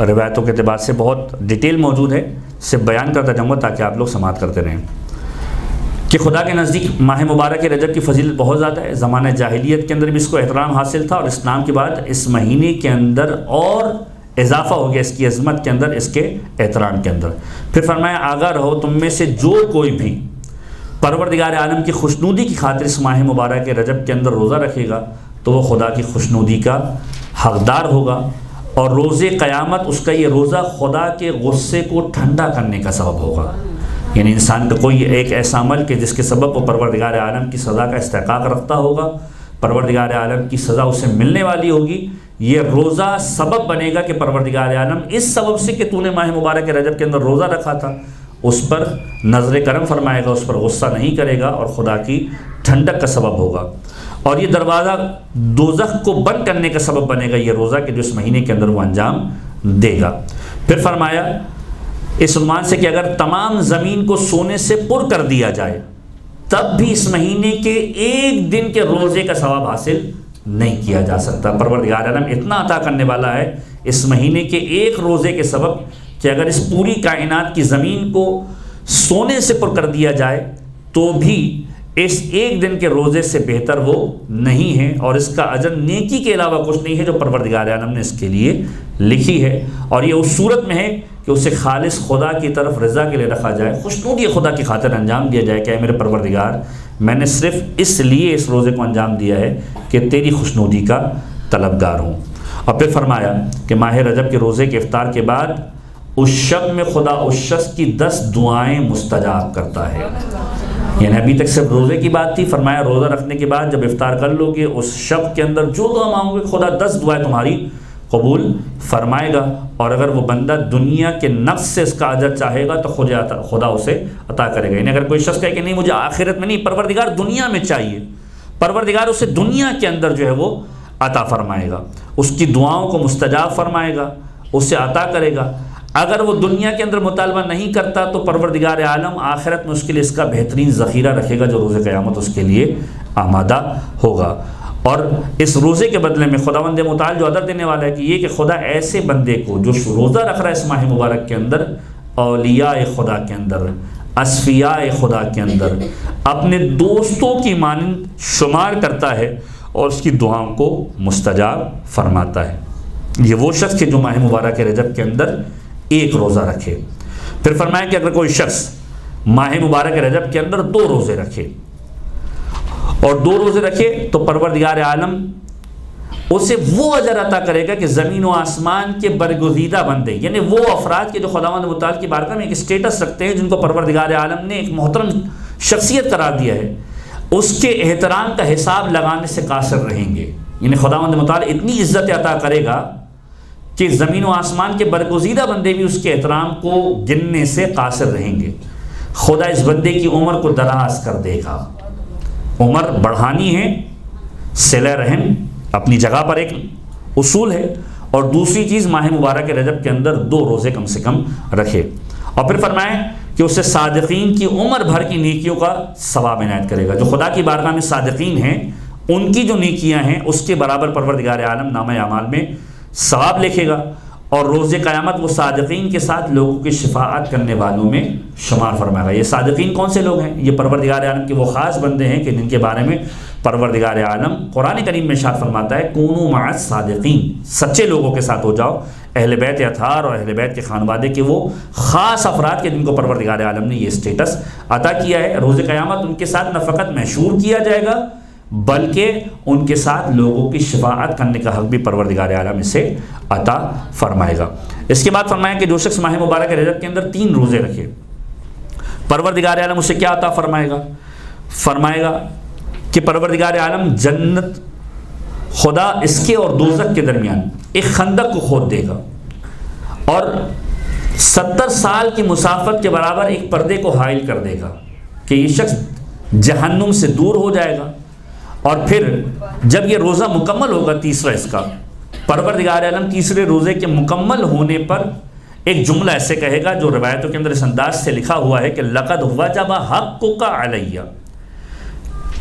روایتوں کے اعتبار سے بہت ڈیٹیل موجود ہے، صرف بیان کرتا جاؤں گا تاکہ آپ لوگ سماعت کرتے رہیں کہ خدا کے نزدیک ماہ مبارک رجب کی فضیلت بہت زیادہ ہے. زمانہ جاہلیت کے اندر بھی اس کو احترام حاصل تھا اور اسلام کے بعد اس مہینے کے اندر اور اضافہ ہو گیا اس کی عظمت کے اندر، اس کے احترام کے اندر. پھر فرمایا آگاہ رہو تم میں سے جو کوئی بھی پروردگار عالم کی خوشنودی کی خاطر اس ماہ مبارک رجب کے اندر روزہ رکھے گا تو وہ خدا کی خوشنودی کا حقدار ہوگا، اور روز قیامت اس کا یہ روزہ خدا کے غصے کو ٹھنڈا کرنے کا سبب ہوگا. یعنی انسان کا کوئی ایک ایسا عمل کہ جس کے سبب وہ پروردگار عالم کی سزا کا استحقاق رکھتا ہوگا، پروردگار عالم کی سزا اسے ملنے والی ہوگی، یہ روزہ سبب بنے گا کہ پروردگار عالم اس سبب سے کہ تو نے ماہ مبارک رجب کے اندر روزہ رکھا تھا اس پر نظر کرم فرمائے گا، اس پر غصہ نہیں کرے گا اور خدا کی ٹھنڈک کا سبب ہوگا، اور یہ دروازہ دوزخ کو بند کرنے کا سبب بنے گا یہ روزہ کہ جو اس مہینے کے اندر وہ انجام دے گا۔ پھر فرمایا اس عنوان سے کہ اگر تمام زمین کو سونے سے پر کر دیا جائے تب بھی اس مہینے کے ایک دن کے روزے کا ثواب حاصل نہیں کیا جا سکتا۔ پروردگار عالم اتنا عطا کرنے والا ہے اس مہینے کے ایک روزے کے سبب کہ اگر اس پوری کائنات کی زمین کو سونے سے پر کر دیا جائے تو بھی اس ایک دن کے روزے سے بہتر وہ نہیں ہے، اور اس کا اجر نیکی کے علاوہ کچھ نہیں ہے جو پروردگار عالم نے اس کے لیے لکھی ہے، اور یہ اس صورت میں ہے کہ اسے خالص خدا کی طرف رضا کے لیے رکھا جائے، خوشنودی خدا کی خاطر انجام دیا جائے کہ اے میرے پروردگار میں نے صرف اس لیے اس روزے کو انجام دیا ہے کہ تیری خوشنودی کا طلبگار ہوں۔ اور پھر فرمایا کہ ماہ رجب کے روزے کے افطار کے بعد اس شب میں خدا اس شخص کی 10 دعائیں مستجاب کرتا ہے، یعنی ابھی تک صرف روزے کی بات تھی، فرمایا روزہ رکھنے کے بعد جب افطار کر لو گے اس شب کے اندر جو دعا مانگو گے خدا 10 دعائیں تمہاری قبول فرمائے گا، اور اگر وہ بندہ دنیا کے نفس سے اس کا اجر چاہے گا تو خدا اسے عطا کرے گا۔ یعنی اگر کوئی شخص کہے کہ نہیں مجھے آخرت میں نہیں، پروردگار دنیا میں چاہیے، پروردگار اسے دنیا کے اندر جو ہے وہ عطا فرمائے گا، اس کی دعاؤں کو مستجاب فرمائے گا، اسے عطا کرے گا۔ اگر وہ دنیا کے اندر مطالبہ نہیں کرتا تو پروردگار عالم آخرت میں اس کے لیے اس کا بہترین ذخیرہ رکھے گا جو روز قیامت اس کے لیے آمادہ ہوگا۔ اور اس روزے کے بدلے میں خداوند متعال جو عطا دینے والا ہے کہ یہ کہ خدا ایسے بندے کو جو روزہ رکھ رہا ہے اس ماہ مبارک کے اندر، اولیاء خدا کے اندر، اصفیاء خدا کے اندر اپنے دوستوں کی مانند شمار کرتا ہے اور اس کی دعاؤں کو مستجاب فرماتا ہے۔ یہ وہ شخص کہ جو ماہ مبارک رجب کے اندر ایک روزہ رکھے۔ پھر فرمایا کہ اگر کوئی شخص ماہ مبارک رجب کے اندر 2 روزے رکھے اور 2 روزے رکھے تو پروردگار عالم اسے وہ اجر عطا کرے گا کہ زمین و آسمان کے برگزیدہ بندے، یعنی وہ افراد کے جو خداوند متعال کی بارگاہ میں ایک اسٹیٹس رکھتے ہیں، جن کو پروردگار عالم نے ایک محترم شخصیت قرار دیا ہے، اس کے احترام کا حساب لگانے سے قاصر رہیں گے۔ یعنی خداوند متعال اتنی عزت عطا کرے گا کہ زمین و آسمان کے برگزیدہ بندے بھی اس کے احترام کو گننے سے قاصر رہیں گے۔ خدا اس بندے کی عمر کو دراز کر دے گا، عمر بڑھانی ہے، صلہ رحم اپنی جگہ پر ایک اصول ہے، اور دوسری چیز ماہ مبارک رجب کے اندر 2 روزے کم سے کم رکھے۔ اور پھر فرمائیں کہ اسے صادقین کی عمر بھر کی نیکیوں کا ثواب عنایت کرے گا۔ جو خدا کی بارگاہ میں صادقین ہیں ان کی جو نیکیاں ہیں اس کے برابر پروردگار عالم نامہ اعمال میں ثواب لکھے گا، اور روز قیامت وہ صادقین کے ساتھ لوگوں کی شفاعت کرنے والوں میں شمار فرمائے گا۔ یہ صادقین کون سے لوگ ہیں؟ یہ پروردگار عالم کے وہ خاص بندے ہیں کہ جن کے بارے میں پروردگار عالم قرآن کریم میں ارشاد فرماتا ہے کونوا مع الصادقین، سچے لوگوں کے ساتھ ہو جاؤ، اہل بیت اطہار اور اہل بیت کے خانوادے کے وہ خاص افراد کے جن کو پروردگار عالم نے یہ اسٹیٹس عطا کیا ہے۔ روز قیامت ان کے ساتھ نہ فقط محشور کیا جائے گا بلکہ ان کے ساتھ لوگوں کی شفاعت کرنے کا حق بھی پروردگار عالم اسے عطا فرمائے گا۔ اس کے بعد فرمایا کہ جو شخص ماہ مبارک رجب کے اندر 3 روزے رکھے پروردگار عالم اسے کیا عطا فرمائے گا؟ فرمائے گا کہ پروردگار عالم جنت، خدا اس کے اور دوزخ کے درمیان ایک خندق کو کھود دے گا اور 70 سال کی مسافت کے برابر ایک پردے کو حائل کر دے گا کہ یہ شخص جہنم سے دور ہو جائے گا۔ اور پھر جب یہ روزہ مکمل ہوگا، تیسرا اس کا، پروردگار عالم تیسرے روزے کے مکمل ہونے پر ایک جملہ ایسے کہے گا جو روایتوں کے اندر اس انداز سے لکھا ہوا ہے کہ لقد وجب حقک علیہ،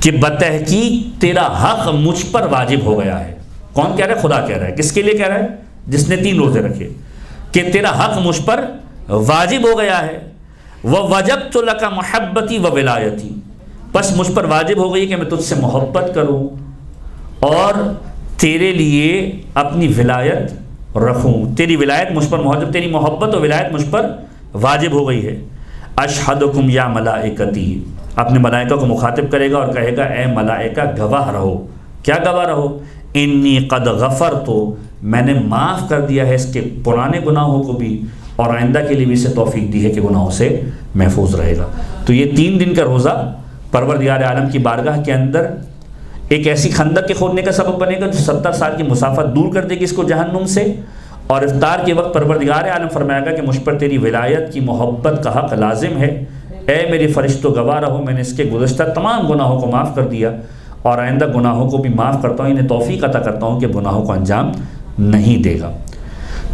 کہ بتحقیق تیرا حق مجھ پر واجب ہو گیا ہے۔ کون کہہ رہا ہے؟ خدا کہہ رہا ہے۔ کس کے لیے کہہ رہا ہے؟ جس نے 3 روزے رکھے، کہ تیرا حق مجھ پر واجب ہو گیا ہے۔ وَوَجَبْتُ لَكَ مُحَبَّتِي وَوِلَایَتِي، بس مجھ پر واجب ہو گئی کہ میں تجھ سے محبت کروں اور تیرے لیے اپنی ولایت رکھوں، تیری ولایت مجھ پر موجب، تیری محبت و ولایت مجھ پر واجب ہو گئی ہے۔ اشہدکم یا ملائکتی، اپنے ملائکہ کو مخاطب کرے گا اور کہے گا اے ملائکہ گواہ رہو۔ کیا گواہ رہو؟ انی قد غفرت، میں نے معاف کر دیا ہے اس کے پرانے گناہوں کو بھی، اور آئندہ کے لیے بھی اسے توفیق دی ہے کہ گناہوں سے محفوظ رہے گا۔ تو یہ 3 دن کا روزہ پروردگار عالم کی بارگاہ کے اندر ایک ایسی خندق کے کھودنے کا سبب بنے گا جو 70 سال کی مسافت دور کر دے گی اس کو جہنم سے، اور افطار کے وقت پروردگار عالم فرمائے گا کہ مجھ پر تیری ولایت کی محبت کا حق لازم ہے، اے میری فرشتوں گواہ رہو میں نے اس کے گزشتہ تمام گناہوں کو معاف کر دیا اور آئندہ گناہوں کو بھی معاف کرتا ہوں، انہیں توفیق عطا کرتا ہوں کہ گناہوں کو انجام نہیں دے گا۔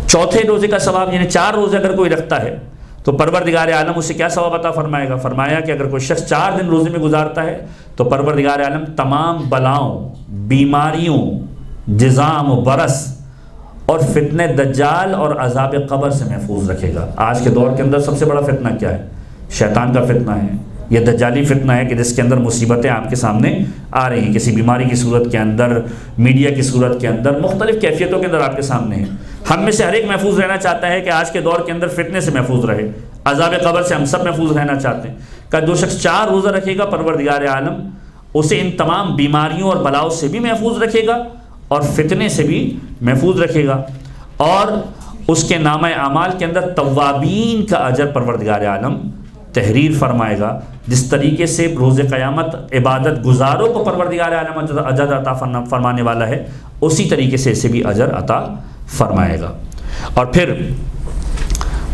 چوتھے روزے کا ثواب، یعنی 4 روزے اگر کوئی رکھتا ہے تو پروردگار عالم اسے کیا ثواب عطا فرمائے گا؟ فرمایا کہ اگر کوئی شخص 4 دن روزے میں گزارتا ہے تو پروردگار عالم تمام بلاؤں، بیماریوں، جزام و برس اور فتنہ دجال اور عذاب قبر سے محفوظ رکھے گا۔ آج کے دور کے اندر سب سے بڑا فتنہ کیا ہے؟ شیطان کا فتنہ ہے، یہ دجالی فتنہ ہے کہ جس کے اندر مصیبتیں آپ کے سامنے آ رہی ہیں، کسی بیماری کی صورت کے اندر، میڈیا کی صورت کے اندر، مختلف کیفیتوں کے اندر آپ کے سامنے ہیں۔ ہم میں سے ہر ایک محفوظ رہنا چاہتا ہے کہ آج کے دور کے اندر فتنے سے محفوظ رہے، عذاب قبر سے ہم سب محفوظ رہنا چاہتے ہیں۔ کہ جو شخص 4 روزہ رکھے گا پروردگار عالم اسے ان تمام بیماریوں اور بلاؤں سے بھی محفوظ رکھے گا اور فتنے سے بھی محفوظ رکھے گا، اور اس کے نامہ اعمال کے اندر توابین کا اجر پروردگار عالم تحریر فرمائے گا۔ جس طریقے سے روز قیامت عبادت گزاروں کو پروردگار عالم اجر عطا فرمانے والا ہے، اسی طریقے سے اسے بھی اجر عطا فرمائے گا۔ اور پھر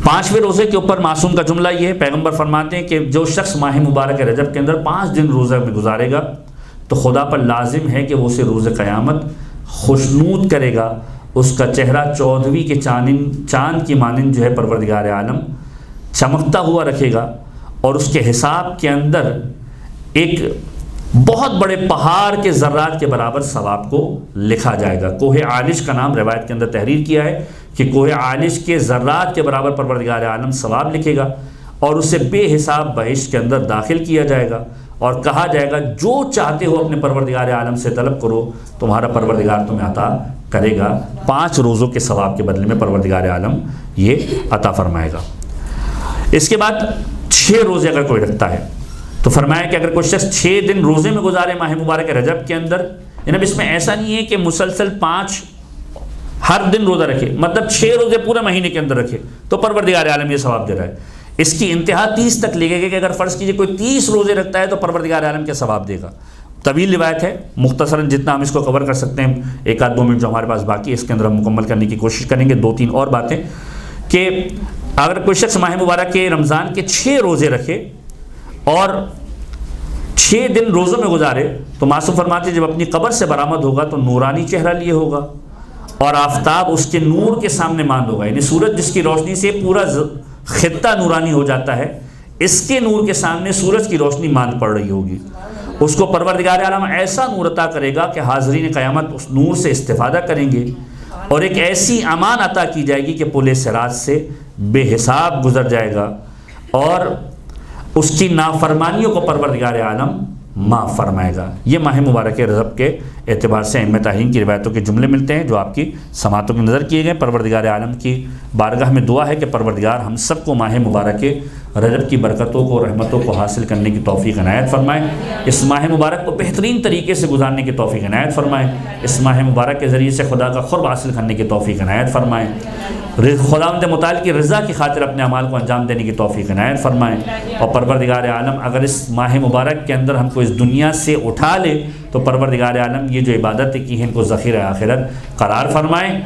5ویں روزے کے اوپر معصوم کا جملہ یہ ہے، پیغمبر فرماتے ہیں کہ جو شخص ماہ مبارک رجب کے اندر 5 دن روزہ میں گزارے گا تو خدا پر لازم ہے کہ وہ اسے روز قیامت خوشنود کرے گا، اس کا چہرہ 14ویں کے چاند کی مانند جو ہے پروردگار عالم چمکتا ہوا رکھے گا، اور اس کے حساب کے اندر ایک بہت بڑے پہاڑ کے ذرات کے برابر ثواب کو لکھا جائے گا۔ کوہ عالش کا نام روایت کے اندر تحریر کیا ہے کہ کوہ عالش کے ذرات کے برابر پروردگار عالم ثواب لکھے گا، اور اسے بے حساب بہشت کے اندر داخل کیا جائے گا، اور کہا جائے گا جو چاہتے ہو اپنے پروردگار عالم سے طلب کرو، تمہارا پروردگار تمہیں عطا کرے گا۔ 5 روزوں کے ثواب کے بدلے میں پروردگار عالم یہ عطا فرمائے گا۔ اس کے بعد 6 روزے اگر کوئی رکھتا ہے تو فرمایا کہ اگر کوئی شخص 6 دن روزے میں گزارے ماہ مبارک رجب کے اندر، یعنی اس میں ایسا نہیں ہے کہ مسلسل 5 ہر دن روزہ رکھے، مطلب 6 روزے پورے مہینے کے اندر رکھے تو پروردگار عالم یہ ثواب دے رہا ہے۔ اس کی انتہا 30 تک لے گئے کہ اگر فرض کیجئے کوئی 30 روزے رکھتا ہے تو پروردگار عالم کے ثواب دے گا۔ طویل روایت ہے، مختصراً جتنا ہم اس کو کور کر سکتے ہیں، 1-2 منٹ جو ہمارے پاس باقی ہے اس کے اندر ہم مکمل کرنے کی کوشش کریں گے۔ 2-3 اور باتیں کہ اگر کوئی شخص ماہ مبارک کے رمضان کے 6 روزے رکھے اور 6 دن روزوں میں گزارے تو معصوم فرماتے ہیں جب اپنی قبر سے برآمد ہوگا تو نورانی چہرہ لیے ہوگا اور آفتاب اس کے نور کے سامنے ماند ہوگا، یعنی سورج جس کی روشنی سے پورا خطہ نورانی ہو جاتا ہے، اس کے نور کے سامنے سورج کی روشنی ماند پڑ رہی ہوگی۔ اس کو پروردگار عالم ایسا نور عطا کرے گا کہ حاضرین قیامت اس نور سے استفادہ کریں گے، اور ایک ایسی امان عطا کی جائے گی کہ پل صراط سے بے حساب گزر جائے گا، اور اس کی نافرمانیوں کو پروردگار عالم معاف فرمائے گا۔ یہ ماہ مبارک رجب کے اعتبار سے ائمہ تاریخ کی روایتوں کے جملے ملتے ہیں جو آپ کی سماعتوں کی نظر کیے گئے۔ پروردگار عالم کی بارگاہ میں دعا ہے کہ پروردگار ہم سب کو ماہ مبارک رجب کی برکتوں کو، رحمتوں کو حاصل کرنے کی توفیق عنایت فرمائے، اس ماہ مبارک کو بہترین طریقے سے گزارنے کی توفیق عنایت فرمائے، اس ماہ مبارک کے ذریعے سے خدا کا قرب حاصل کرنے کی توفیق عنایت فرمائے، خداوند متعال کی رضا کی خاطر اپنے اعمال کو انجام دینے کی توفیق عنایت فرمائے، اور پروردگار عالم اگر اس ماہ مبارک کے اندر ہم کو اس دنیا سے اٹھا لے تو پروردگار عالم یہ جو عبادتیں کی ہیں ان کو ذخیرہ آخرت قرار فرمائیں۔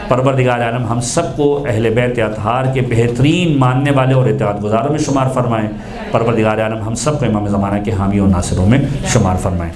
پروردگار عالم ہم سب کو اہل بیت اطہار کے بہترین ماننے والے اور اطاعت گزاروں میں شمار فرمائیں۔ پروردگار عالم ہم سب کو امام زمانہ کے حامی اور ناصروں میں شمار فرمائیں۔